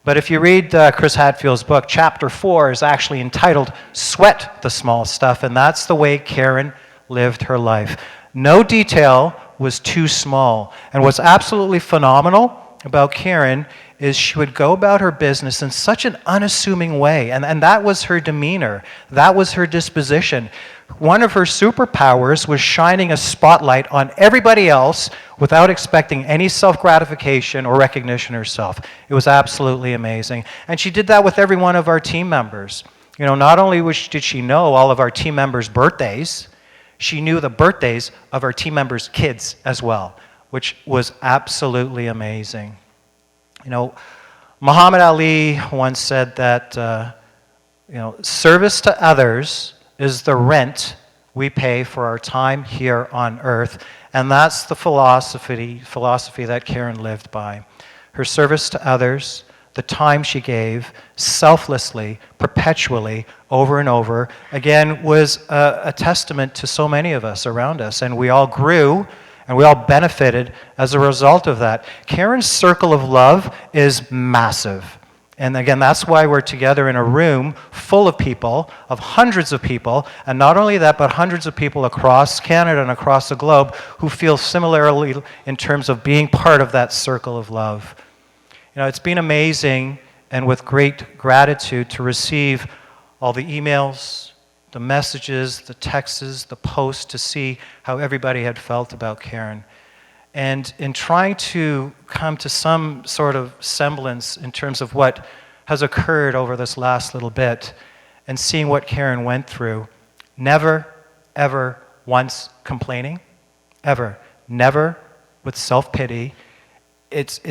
But if you read Chris Hadfield's book, Chapter 4 is actually entitled Sweat the Small Stuff, and that's the way Caron lived her life. No detail was too small. And what's absolutely phenomenal about Caron is she would go about her business in such an unassuming way, and that was her demeanor. That was her disposition. one of her superpowers was shining a spotlight on everybody else without expecting any self-gratification or recognition herself. It was absolutely amazing. And she did that with every one of our team members. You know, not only did she know all of our team members' birthdays, she knew the birthdays of our team members' kids as well, which was absolutely amazing. You know, Muhammad Ali once said that, service to others is the rent we pay for our time here on earth. And that's the philosophy that Caron lived by. Her service to others, the time she gave, selflessly, perpetually, over and over, again, was a testament to so many of us around us. And we all grew, and we all benefited as a result of that. Caron's circle of love is massive. And again, that's why we're together in a room full of people, of hundreds of people, and not only that, but hundreds of people across Canada and across the globe who feel similarly in terms of being part of that circle of love. You know, it's been amazing and with great gratitude to receive all the emails, the messages, the texts, the posts, to see how everybody had felt about Caron. And in trying to come to some sort of semblance in terms of what has occurred over this last little bit and seeing what Caron went through, never, ever once complaining, ever, never with self-pity. It's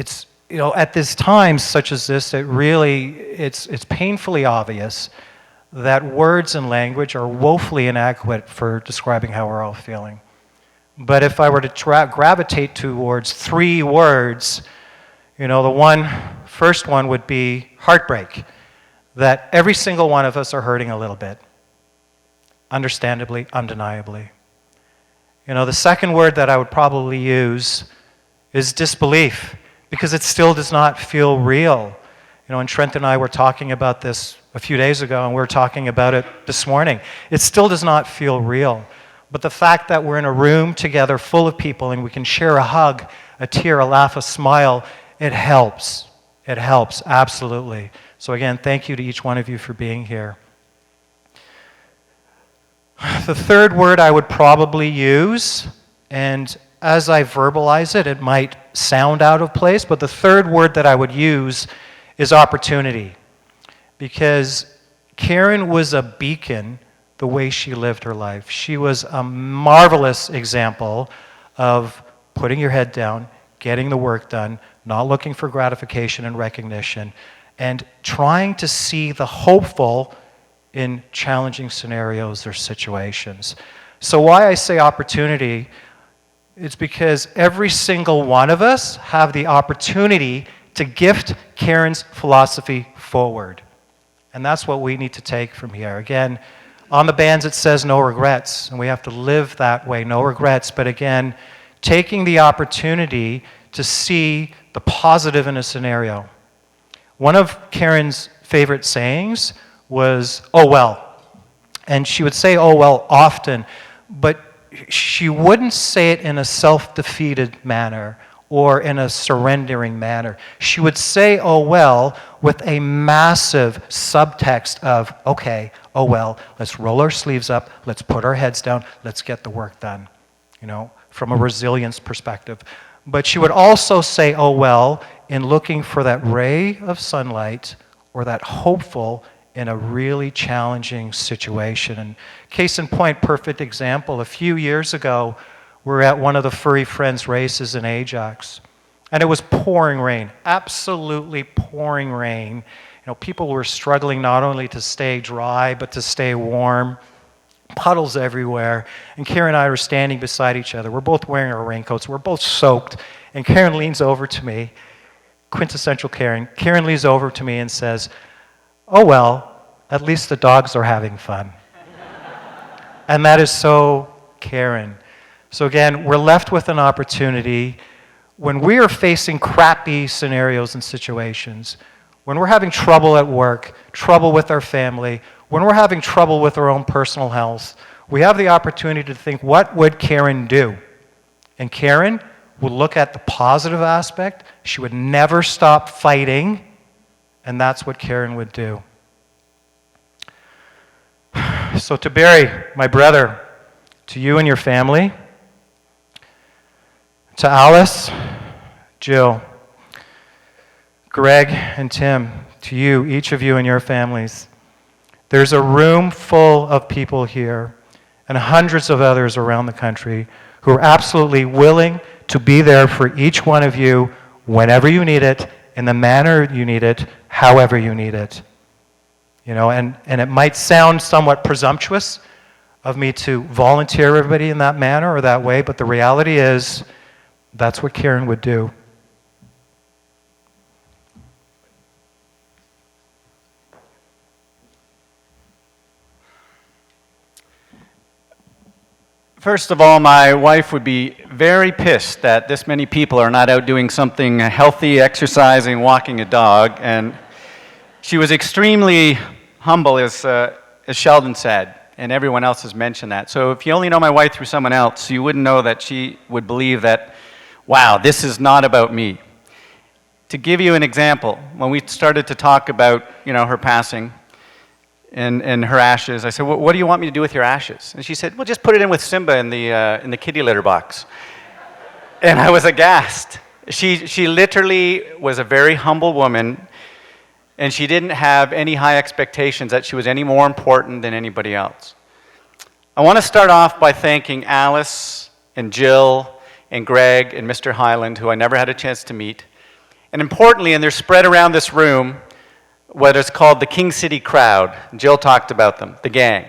at this time such as this, it's painfully obvious that words and language are woefully inadequate for describing how we're all feeling. But if I were to gravitate towards 3 words, the first one would be heartbreak. That every single one of us are hurting a little bit. Understandably, undeniably. The second word that I would probably use is disbelief, because it still does not feel real. And Trent and I were talking about this a few days ago, and we were talking about it this morning. It still does not feel real. But the fact that we're in a room together full of people and we can share a hug, a tear, a laugh, a smile, it helps. It helps, absolutely. So again, thank you to each one of you for being here. The third word I would probably use, and as I verbalize it, it might sound out of place, but the third word that I would use is opportunity. Because Caron was a beacon the way she lived her life. She was a marvelous example of putting your head down, getting the work done, not looking for gratification and recognition, and trying to see the hopeful in challenging scenarios or situations. So why I say opportunity, it's because every single one of us have the opportunity to gift Caron's philosophy forward. And that's what we need to take from here. Again, on the bands it says no regrets, and we have to live that way, no regrets. But again, taking the opportunity to see the positive in a scenario. One of Caron's favorite sayings was, "Oh well." And she would say, "Oh well," often, but she wouldn't say it in a self-defeated manner or in a surrendering manner. She would say, "Oh well," with a massive subtext of, okay, oh well, let's roll our sleeves up, let's put our heads down, let's get the work done, from a resilience perspective. But she would also say, oh well, in looking for that ray of sunlight or that hopeful in a really challenging situation. And case in point, perfect example, a few years ago, we were at one of the Furry Friends races in Ajax, and it was pouring rain, absolutely pouring rain. People were struggling not only to stay dry, but to stay warm, puddles everywhere. And Caron and I were standing beside each other. We're both wearing our raincoats. We're both soaked. And Caron leans over to me, quintessential Caron. Caron leans over to me and says, "Oh well, at least the dogs are having fun." And that is so Caron. So again, we're left with an opportunity when we are facing crappy scenarios and situations, when we're having trouble at work, trouble with our family, when we're having trouble with our own personal health, we have the opportunity to think, what would Caron do? And Caron would look at the positive aspect. She would never stop fighting, and that's what Caron would do. So to Barry, my brother, to you and your family, to Alice, Jill, Greg, and Tim, to you, each of you and your families. There's a room full of people here and hundreds of others around the country who are absolutely willing to be there for each one of you whenever you need it, in the manner you need it, however you need it. You know, and it might sound somewhat presumptuous of me to volunteer everybody in that manner or that way, but the reality is that's what Caron would do. First of all, my wife would be very pissed that this many people are not out doing something healthy, exercising, walking a dog, and she was extremely humble, as Sheldon said, and everyone else has mentioned that. So if you only know my wife through someone else, you wouldn't know that she would believe that, wow, this is not about me. To give you an example, when we started to talk about, her passing, and her ashes. I said, well, what do you want me to do with your ashes? And she said, well, just put it in with Simba in the kitty litter box. And I was aghast. She literally was a very humble woman, and she didn't have any high expectations that she was any more important than anybody else. I want to start off by thanking Alice and Jill and Greg and Mr. Highland, who I never had a chance to meet. And importantly, and they're spread around this room, what is called the King City crowd. Jill talked about them, the gang.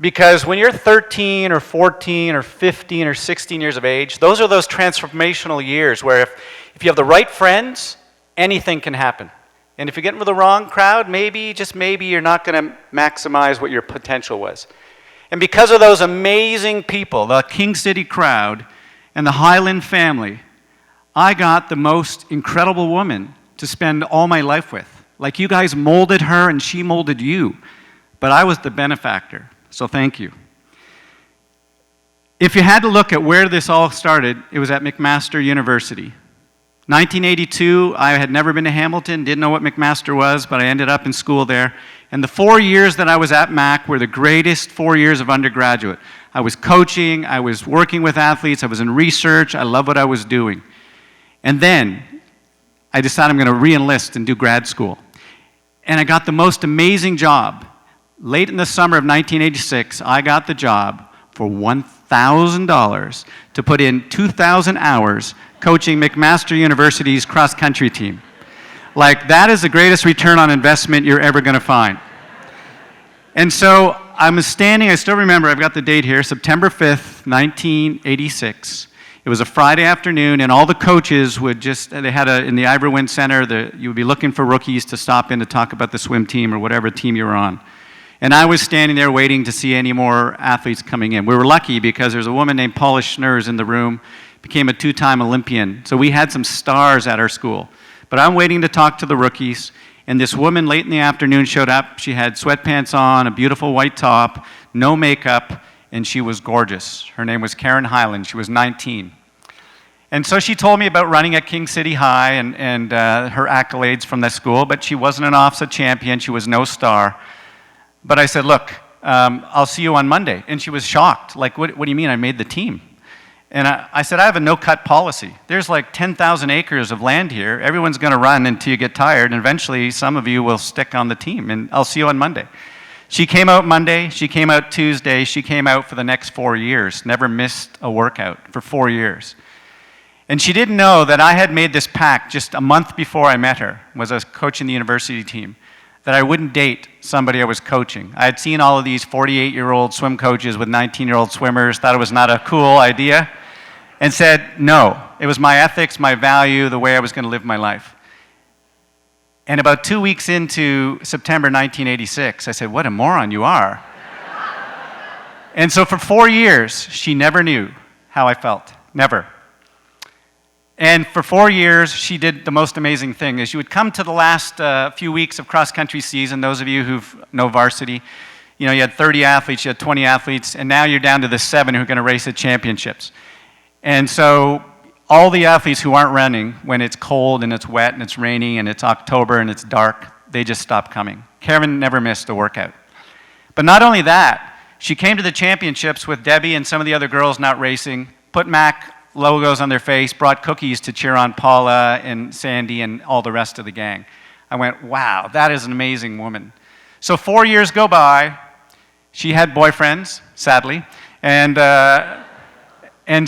Because when you're 13 or 14 or 15 or 16 years of age, those are those transformational years where if you have the right friends, anything can happen. And if you get into the wrong crowd, maybe, just maybe, you're not going to maximize what your potential was. And because of those amazing people, the King City crowd and the Highland family, I got the most incredible woman to spend all my life with. Like, you guys molded her and she molded you, but I was the benefactor, so thank you. If you had to look at where this all started, it was at McMaster University. 1982, I had never been to Hamilton, didn't know what McMaster was, but I ended up in school there. And the 4 years that I was at Mac were the greatest 4 years of undergraduate. I was coaching, I was working with athletes, I was in research, I loved what I was doing. And then I decided I'm going to re-enlist and do grad school. And I got the most amazing job. Late in the summer of 1986, I got the job for $1,000 to put in 2,000 hours coaching McMaster University's cross-country team. Like, that is the greatest return on investment you're ever going to find. And so I'm standing, I still remember, I've got the date here, September 5th, 1986. It was a Friday afternoon, and all the coaches would they had in the Ivor Wind Center, you would be looking for rookies to stop in to talk about the swim team or whatever team you were on. And I was standing there waiting to see any more athletes coming in. We were lucky because there's a woman named Paula Schnurrs in the room, became a 2-time Olympian. So we had some stars at our school. But I'm waiting to talk to the rookies, and this woman late in the afternoon showed up. She had sweatpants on, a beautiful white top, no makeup, and she was gorgeous. Her name was Caron Highland. She was 19. And so she told me about running at King City High and her accolades from that school, but she wasn't an OFSA champion. She was no star. But I said, look, I'll see you on Monday. And she was shocked. Like, what do you mean I made the team? And I said, I have a no-cut policy. There's like 10,000 acres of land here. Everyone's going to run until you get tired, and eventually some of you will stick on the team, and I'll see you on Monday. She came out Monday, she came out Tuesday, she came out for the next 4 years, never missed a workout for 4 years. And she didn't know that I had made this pact just a month before I met her, was I was coaching the university team, that I wouldn't date somebody I was coaching. I had seen all of these 48-year-old swim coaches with 19-year-old swimmers, thought it was not a cool idea, and said no. It was my ethics, my value, the way I was going to live my life. And about 2 weeks into September 1986, I said, what a moron you are. And so for 4 years, she never knew how I felt, never. And for 4 years, she did the most amazing thing, is she would come to the last few weeks of cross-country season. Those of you who know varsity, you had 30 athletes, you had 20 athletes, and now you're down to the 7 who are going to race at championships. And so all the athletes who aren't running, when it's cold and it's wet and it's rainy and it's October and it's dark, they just stop coming. Caron never missed a workout. But not only that, she came to the championships with Debbie and some of the other girls not racing, put Mac logos on their face, brought cookies to cheer on Paula and Sandy and all the rest of the gang. I went, wow, that is an amazing woman. So 4 years go by. She had boyfriends, sadly. And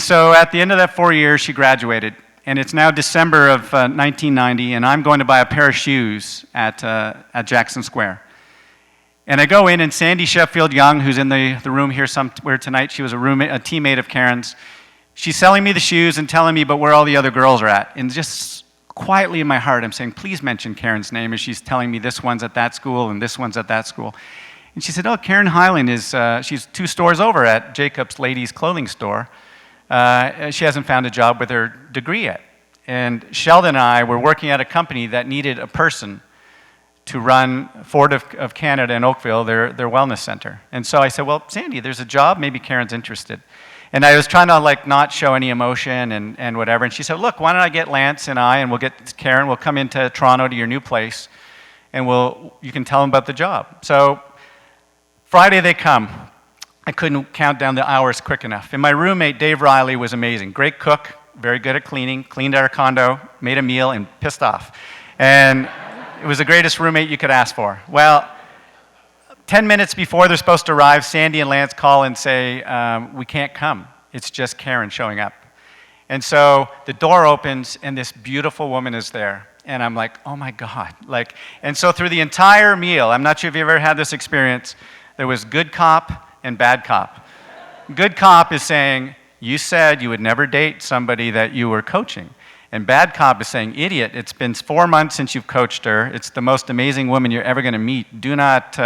so at the end of that 4 years, she graduated. And it's now December of 1990, and I'm going to buy a pair of shoes at Jackson Square. And I go in, and Sandy Sheffield Young, who's in the room here somewhere tonight, she was a teammate of Karen's. She's selling me the shoes and telling me about where all the other girls are at. And just quietly in my heart, I'm saying, please mention Karen's name as she's telling me this one's at that school and this one's at that school. And she said, oh, Karen Hyland she's 2 stores over at Jacob's Ladies Clothing Store. She hasn't found a job with her degree yet. And Sheldon and I were working at a company that needed a person to run Ford of Canada in Oakville, their wellness center. And so I said, well, Sandy, there's a job, maybe Karen's interested. And I was trying to not show any emotion and whatever. And she said, look, why don't I get Lance and we'll get Karen, we'll come into Toronto to your new place, and you can tell them about the job. So Friday they come. I couldn't count down the hours quick enough. And my roommate, Dave Riley, was amazing. Great cook, very good at cleaning, cleaned our condo, made a meal, and pissed off. And it was the greatest roommate you could ask for. Well, 10 minutes before they're supposed to arrive, Sandy and Lance call and say, we can't come. It's just Karen showing up. And so the door opens, and this beautiful woman is there. And I'm like, oh my God. And so through the entire meal, I'm not sure if you've ever had this experience, there was good cop and bad cop. Good cop is saying, you said you would never date somebody that you were coaching. And bad cop is saying, idiot, it's been 4 months since you've coached her. It's the most amazing woman you're ever going to meet. Do not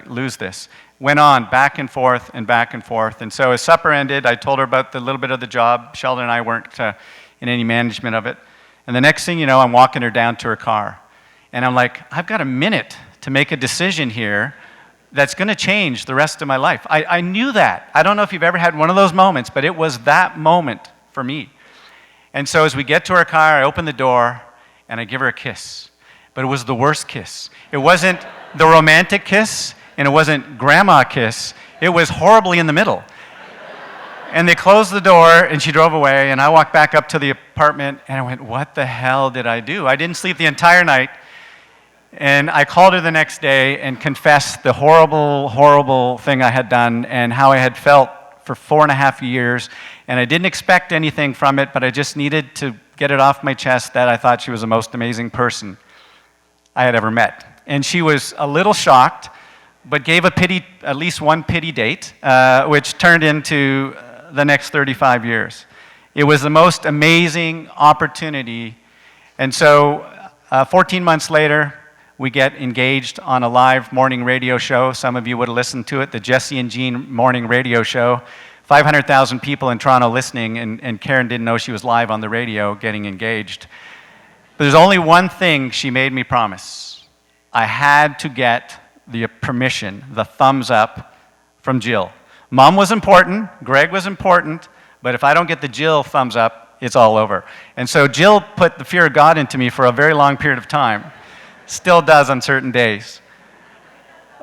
lose this. Went on back and forth and back and forth. And so as supper ended, I told her about the little bit of the job. Sheldon and I weren't in any management of it. And the next thing you know, I'm walking her down to her car. And I'm like, I've got a minute to make a decision here that's going to change the rest of my life. I knew that. I don't know if you've ever had one of those moments, but it was that moment for me. And so as we get to her car, I open the door, and I give her a kiss. But it was the worst kiss. It wasn't the romantic kiss, and it wasn't grandma kiss. It was horribly in the middle. And they closed the door, and she drove away, and I walked back up to the apartment, and I went, what the hell did I do? I didn't sleep the entire night. And I called her the next day and confessed the horrible, horrible thing I had done and how I had felt for 4.5 years. And I didn't expect anything from it, but I just needed to get it off my chest that I thought she was the most amazing person I had ever met. And she was a little shocked, but gave at least one pity date, which turned into the next 35 years. It was the most amazing opportunity. And so 14 months later, we get engaged on a live morning radio show. Some of you would have listened to it, the Jesse and Jean morning radio show. 500,000 people in Toronto listening, and Karen didn't know she was live on the radio getting engaged. But there's only one thing she made me promise. I had to get the permission, the thumbs up from Jill. Mom was important, Greg was important, but if I don't get the Jill thumbs up, it's all over. And so Jill put the fear of God into me for a very long period of time. Still does on certain days.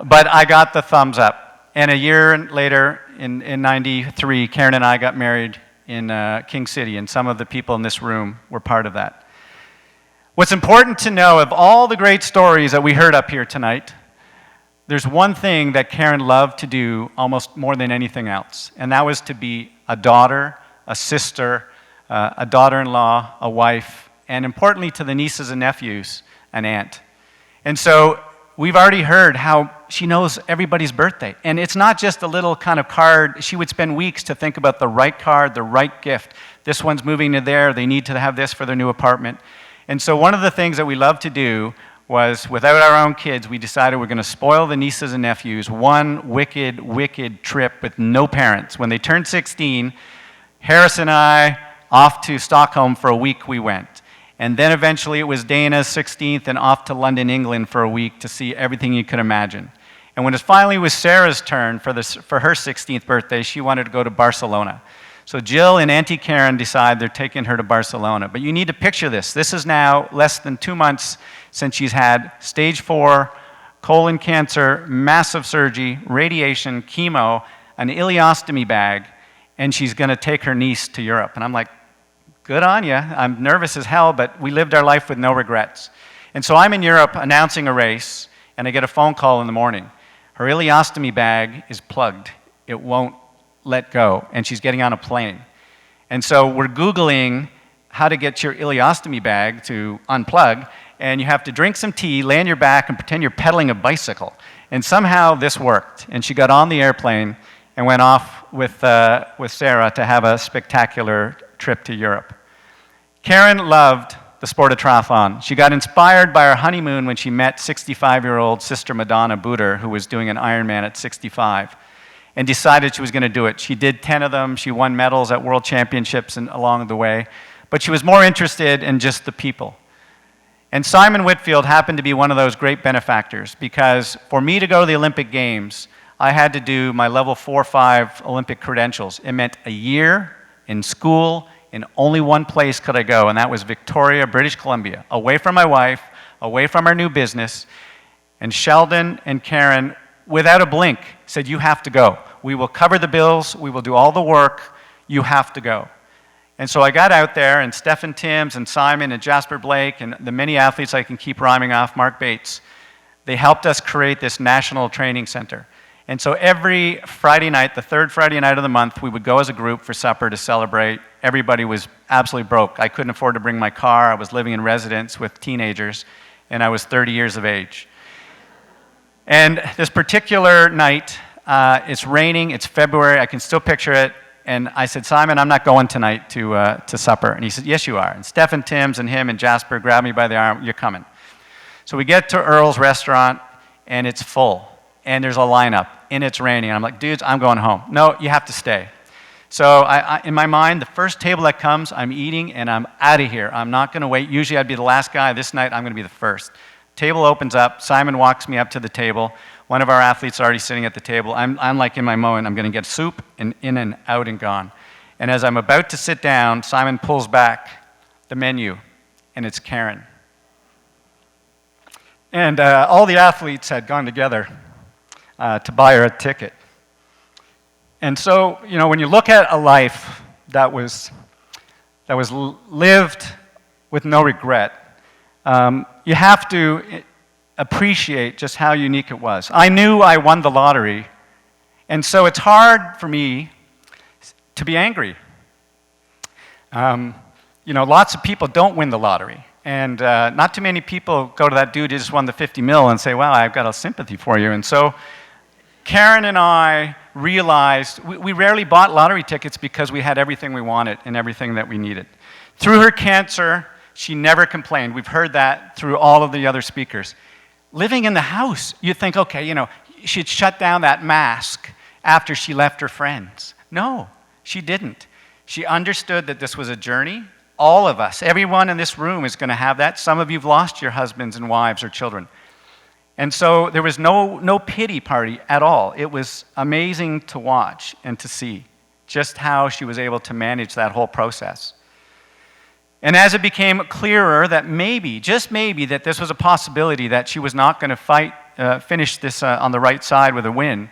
But I got the thumbs up. And a year later, in 93, Karen and I got married in King City, and some of the people in this room were part of that. What's important to know, of all the great stories that we heard up here tonight, there's one thing that Karen loved to do almost more than anything else, and that was to be a daughter, a sister, a daughter-in-law, a wife, and importantly to the nieces and nephews, an aunt. And so we've already heard how she knows everybody's birthday. And it's not just a little kind of card. She would spend weeks to think about the right card, the right gift. This one's moving to there. They need to have this for their new apartment. And so one of the things that we love to do was, without our own kids, we decided we're going to spoil the nieces and nephews one wicked, wicked trip with no parents. When they turned 16, Harris and I, off to Stockholm for a week we went. And then eventually it was Dana's 16th and off to London, England for a week to see everything you could imagine. And when it finally was Sarah's turn for her 16th birthday, she wanted to go to Barcelona. So Jill and Auntie Karen decide they're taking her to Barcelona. But you need to picture this. This is now less than 2 months since she's had stage 4 colon cancer, massive surgery, radiation, chemo, an ileostomy bag, and she's going to take her niece to Europe. And I'm like, good on you. I'm nervous as hell, but we lived our life with no regrets. And so I'm in Europe announcing a race, and I get a phone call in the morning. Her ileostomy bag is plugged. It won't let go, and she's getting on a plane. And so we're Googling how to get your ileostomy bag to unplug, and you have to drink some tea, lay on your back, and pretend you're pedaling a bicycle. And somehow this worked, and she got on the airplane and went off with Sarah to have a spectacular trip to Europe. Caron loved the sport of triathlon. She got inspired by our honeymoon when she met 65-year-old Sister Madonna Buder, who was doing an Ironman at 65, and decided she was going to do it. She did 10 of them. She won medals at world championships and along the way, but she was more interested in just the people. And Simon Whitfield happened to be one of those great benefactors, because for me to go to the Olympic Games, I had to do my level 4-5 Olympic credentials. It meant a year in school. In only one place could I go, and that was Victoria, British Columbia, away from my wife, away from our new business. And Sheldon and Caron, without a blink, said, you have to go. We will cover the bills. We will do all the work. You have to go. And so I got out there, and Stephen Timms and Simon and Jasper Blake and the many athletes I can keep rhyming off, Mark Bates, they helped us create this national training center. And so every Friday night, the third Friday night of the month, we would go as a group for supper to celebrate. Everybody was absolutely broke. I couldn't afford to bring my car. I was living in residence with teenagers, and I was 30 years of age. And this particular night, it's raining, it's February, I can still picture it, and I said, Simon, I'm not going tonight to supper. And he said, yes, you are. And Stephen Timms and him and Jasper grabbed me by the arm, you're coming. So we get to Earl's restaurant, and it's full. And there's a lineup, and it's raining. And I'm like, dudes, I'm going home. No, you have to stay. So in my mind, the first table that comes, I'm eating, and I'm out of here. I'm not going to wait. Usually I'd be the last guy. This night, I'm going to be the first. Table opens up. Simon walks me up to the table. One of our athletes is already sitting at the table. I'm like in my moment. I'm going to get soup, and in and out and gone. And as I'm about to sit down, Simon pulls back the menu, and it's Caron. And all the athletes had gone together to buy her a ticket. And so, you know, when you look at a life that was lived with no regret, you have to appreciate just how unique it was. I knew I won the lottery, and so it's hard for me to be angry. You know, lots of people don't win the lottery, and not too many people go to that dude who just won the 50 mil and say, wow, I've got a sympathy for you. And so Caron and I realized we rarely bought lottery tickets because we had everything we wanted and everything that we needed. Through her cancer, she never complained. We've heard that through all of the other speakers. Living in the house, you'd think, okay, you know, she'd shut down that mask after she left her friends. No, she didn't. She understood that this was a journey. All of us, everyone in this room is going to have that. Some of you have lost your husbands and wives or children. And so there was no pity party at all. It was amazing to watch and to see just how she was able to manage that whole process. And as it became clearer that maybe, just maybe, that this was a possibility that she was not going to finish this on the right side with a win,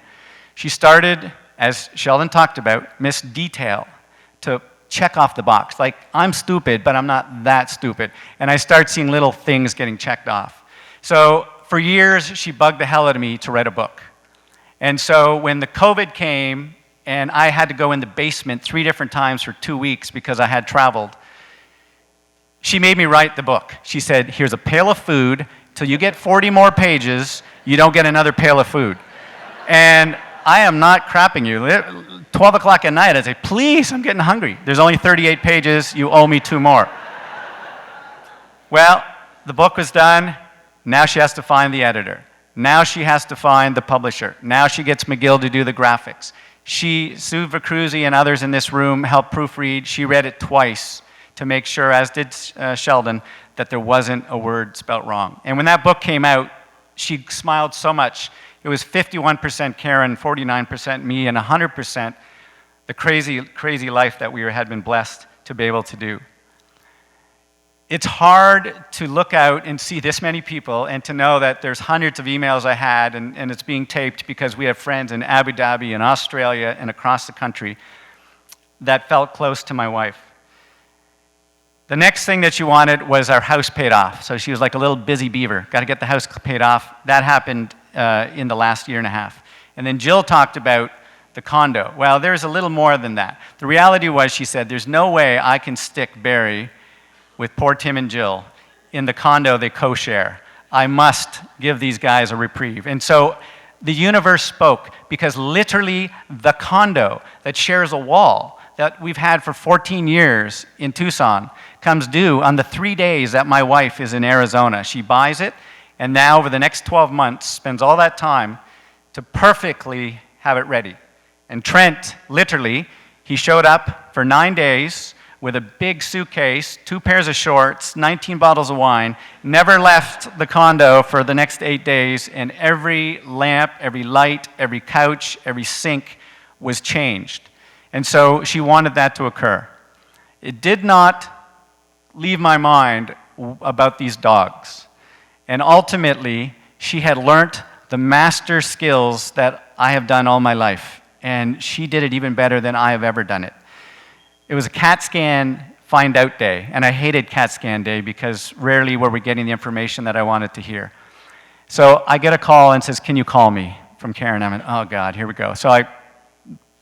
she started, as Sheldon talked about, Miss Detail, to check off the box. Like, I'm stupid, but I'm not that stupid. And I start seeing little things getting checked off. So for years, she bugged the hell out of me to write a book. And so when the COVID came and I had to go in the basement 3 different times for 2 weeks because I had traveled, she made me write the book. She said, here's a pail of food. Till you get 40 more pages, you don't get another pail of food. And I am not crapping you. 12 o'clock at night, I say, please, I'm getting hungry. There's only 38 pages. You owe me 2 more. Well, the book was done. Now she has to find the editor. Now she has to find the publisher. Now she gets McGill to do the graphics. Sue Vercruzzi and others in this room helped proofread. She read it twice to make sure, as did Sheldon, that there wasn't a word spelt wrong. And when that book came out, she smiled so much. It was 51% Caron, 49% me, and 100% the crazy, crazy life that we had been blessed to be able to do. it's hard to look out and see this many people and to know that there's hundreds of emails I had and it's being taped because we have friends in Abu Dhabi and Australia and across the country that felt close to my wife. The next thing that she wanted was our house paid off. So she was like a little busy beaver. Got to get the house paid off. That happened in the last year and a half. And then Jill talked about the condo. Well, there's a little more than that. The reality was, she said, there's no way I can stick Barry with poor Tim and Jill in the condo they co-share. I must give these guys a reprieve. And so the universe spoke, because literally the condo that shares a wall that we've had for 14 years in Tucson comes due on the 3 days that my wife is in Arizona. She buys it, and now over the next 12 months spends all that time to perfectly have it ready. And Trent, literally, he showed up for 9 days with a big suitcase, 2 pairs of shorts, 19 bottles of wine, never left the condo for the next 8 days, and every lamp, every light, every couch, every sink was changed. And so she wanted that to occur. It did not leave my mind about these dogs. And ultimately, she had learnt the master skills that I have done all my life. And she did it even better than I have ever done it. It was a CAT scan find out day. And I hated CAT scan day because rarely were we getting the information that I wanted to hear. So I get a call and says, "Can you call me?" from Caron. I'm like, oh God, here we go. So I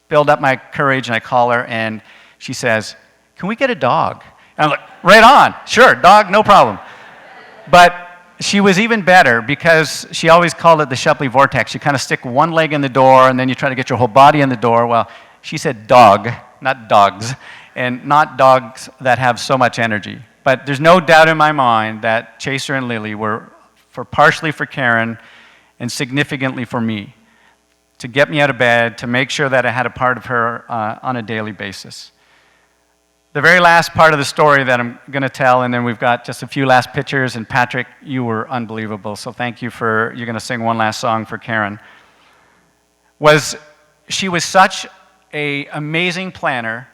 build up my courage and I call her and she says, "Can we get a dog?" And I'm like, right on, sure, dog, no problem. But she was even better because she always called it the Shepley vortex. You kind of stick one leg in the door and then you try to get your whole body in the door. Well, she said dog, not dogs, and not dogs that have so much energy. But there's no doubt in my mind that Chaser and Lily were partially for Caron and significantly for me, to get me out of bed, to make sure that I had a part of her on a daily basis. The very last part of the story that I'm going to tell, and then we've got just a few last pictures, and Patrick, you were unbelievable, so thank you for, you're going to sing one last song for Caron, was she was such an amazing planner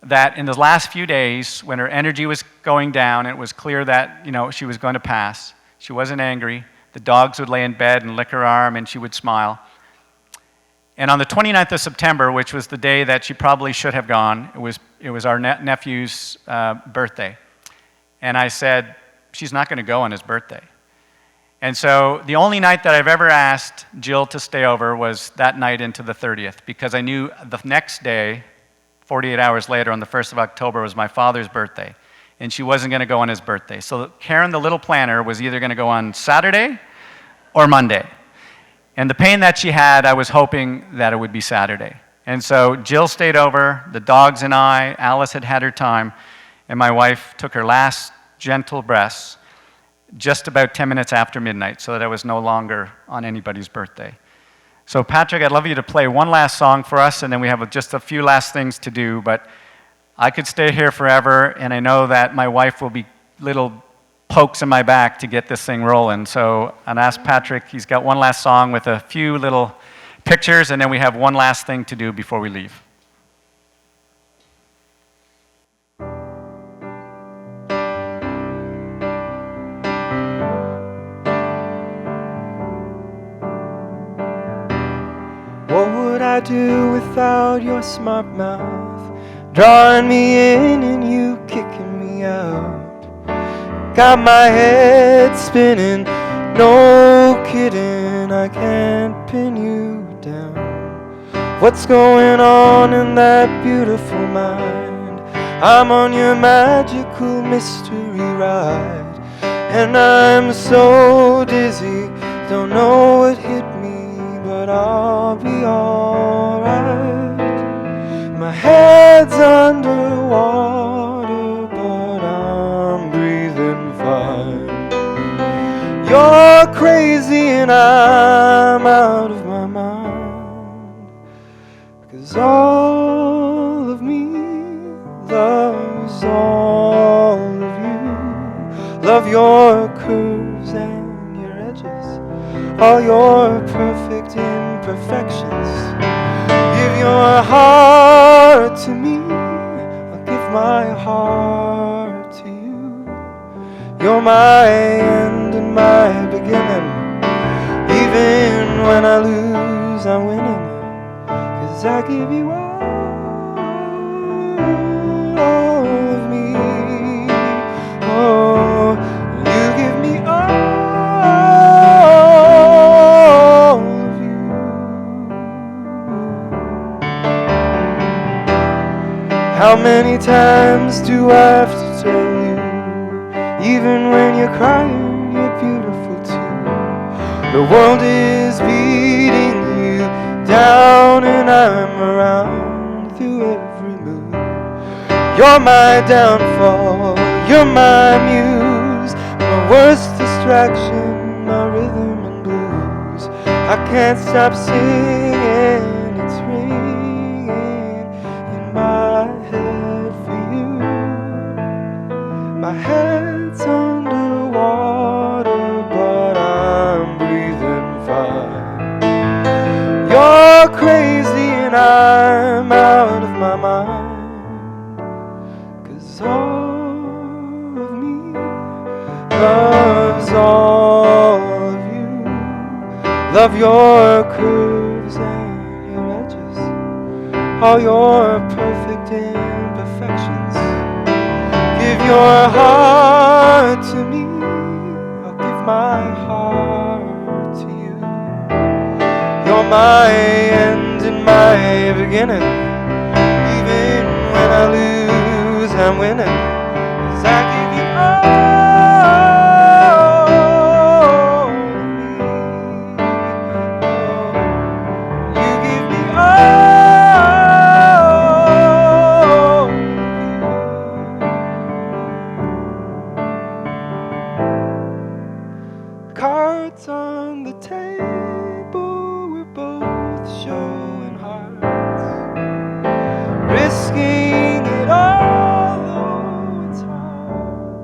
that in the last few days, when her energy was going down, it was clear that, she was going to pass. She wasn't angry. The dogs would lay in bed and lick her arm, and she would smile. And on the 29th of September, which was the day that she probably should have gone, it was our nephew's birthday. And I said, she's not going to go on his birthday. And so the only night that I've ever asked Jill to stay over was that night into the 30th, because I knew the next day, 48 hours later, on the 1st of October, was my father's birthday. And she wasn't going to go on his birthday. So Caron, the little planner, was either going to go on Saturday or Monday. And the pain that she had, I was hoping that it would be Saturday. And so Jill stayed over, the dogs and I, Alice had had her time, and my wife took her last gentle breaths just about 10 minutes after midnight, so that I was no longer on anybody's birthday. So Patrick, I'd love you to play one last song for us, and then we have just a few last things to do, but I could stay here forever, and I know that my wife will be little pokes in my back to get this thing rolling. So I'd ask Patrick, he's got one last song with a few little pictures, and then we have one last thing to do before we leave. What would I do without your smart mouth, drawing me in and you kicking me out? Got my head spinning, no kidding, I can't pin you down. What's going on in that beautiful mind? I'm on your magical mystery ride, and I'm so dizzy, don't know what hit me, but I'll be alright. My head's underwater, but I'm breathing fine. You're crazy and I'm out of my mind, 'cause all of me loves all of you. Love your curves and your edges, all your perfect imperfections. Give your heart to me, I'll give my heart to you. You're my end and my beginning. Even when I lose, I'm winning. 'Cause I give you all of me. Oh, you give me all of you. How many times do I have to tell you? Even when you're crying, you're beautiful too. The world is beating you down, and I'm around through every move. You're my downfall, you're my muse, my worst distraction, my rhythm and blues. I can't stop singing, it's ringing in my head for you. My head's underwater, but I'm breathing fine. You're crazy and I'm out of my mind. 'Cause all of me loves all of you. Love your curves and your edges, all your perfect imperfections. Give your heart to me, I'll give my heart to you. You're my end and my beginning. Even when I lose, I'm winning. 'Cause I give you all of me. Oh, you give me all of you. Cards on the table, we're both showing hearts. Risking it all, though it's hard.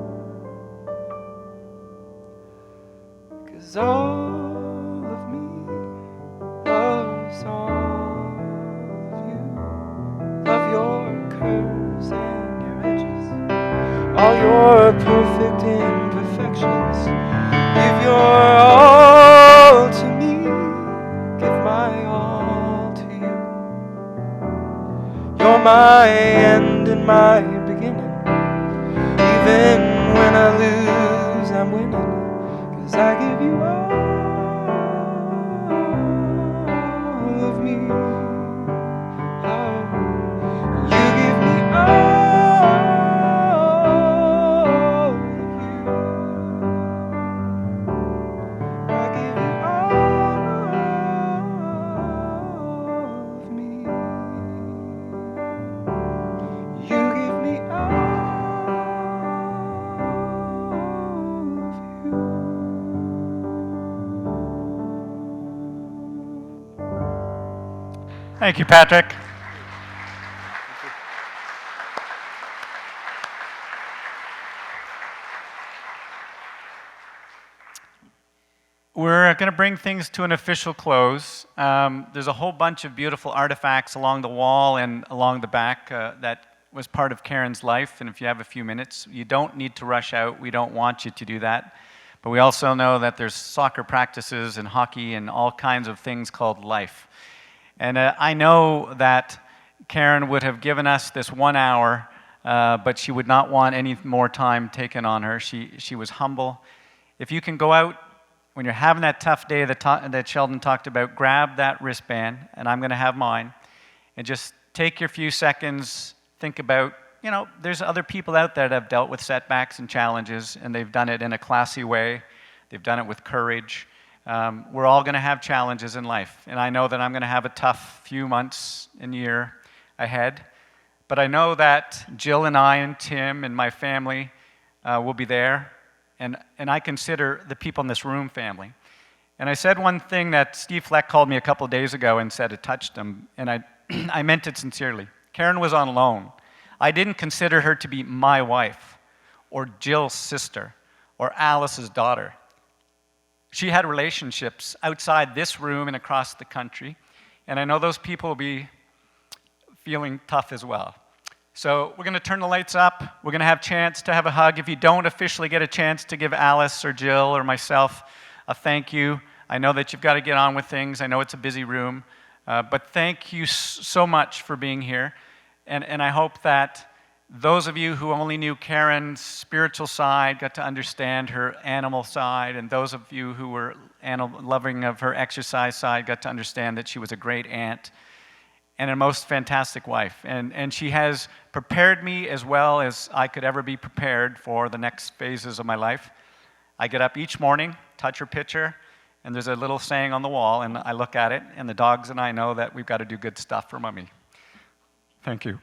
'Cause all of me loves all of you. Love your curves and your edges, all your perfect imperfections. Give your all to me, give my all to you. You're my end and my beginning. Even when I lose, I'm winning. 'Cause I give you all of me. Oh, you give me all of you. I give you all of me. You give me all of you. Thank you, Patrick. We're going to bring things to an official close. There's a whole bunch of beautiful artifacts along the wall and along the back that was part of Caron's life, and if you have a few minutes, you don't need to rush out. We don't want you to do that. But we also know that there's soccer practices and hockey and all kinds of things called life. And I know that Caron would have given us this 1 hour, but she would not want any more time taken on her. She was humble. If you can go out when you're having that tough day that Sheldon talked about, grab that wristband, and I'm going to have mine, and just take your few seconds, think about, you know, there's other people out there that have dealt with setbacks and challenges, and they've done it in a classy way. They've done it with courage. We're all going to have challenges in life, and I know that I'm going to have a tough few months and year ahead, but I know that Jill and I and Tim and my family will be there, and I consider the people in this room family. And I said one thing that Steve Fleck called me a couple of days ago and said it touched him, and I meant it sincerely. Caron was on loan. I didn't consider her to be my wife, or Jill's sister, or Alice's daughter. She had relationships outside this room and across the country, and I know those people will be feeling tough as well. So we're going to turn the lights up. We're going to have a chance to have a hug. If you don't officially get a chance to give Alice or Jill or myself a thank you, I know that you've got to get on with things. I know it's a busy room. But thank you so much for being here. And I hope that those of you who only knew Karen's spiritual side got to understand her animal side, and those of you who were loving of her exercise side got to understand that she was a great aunt and a most fantastic wife. And she has prepared me as well as I could ever be prepared for the next phases of my life. I get up each morning, touch her picture, and there's a little saying on the wall, and I look at it, and the dogs and I know that we've got to do good stuff for Mommy. Thank you.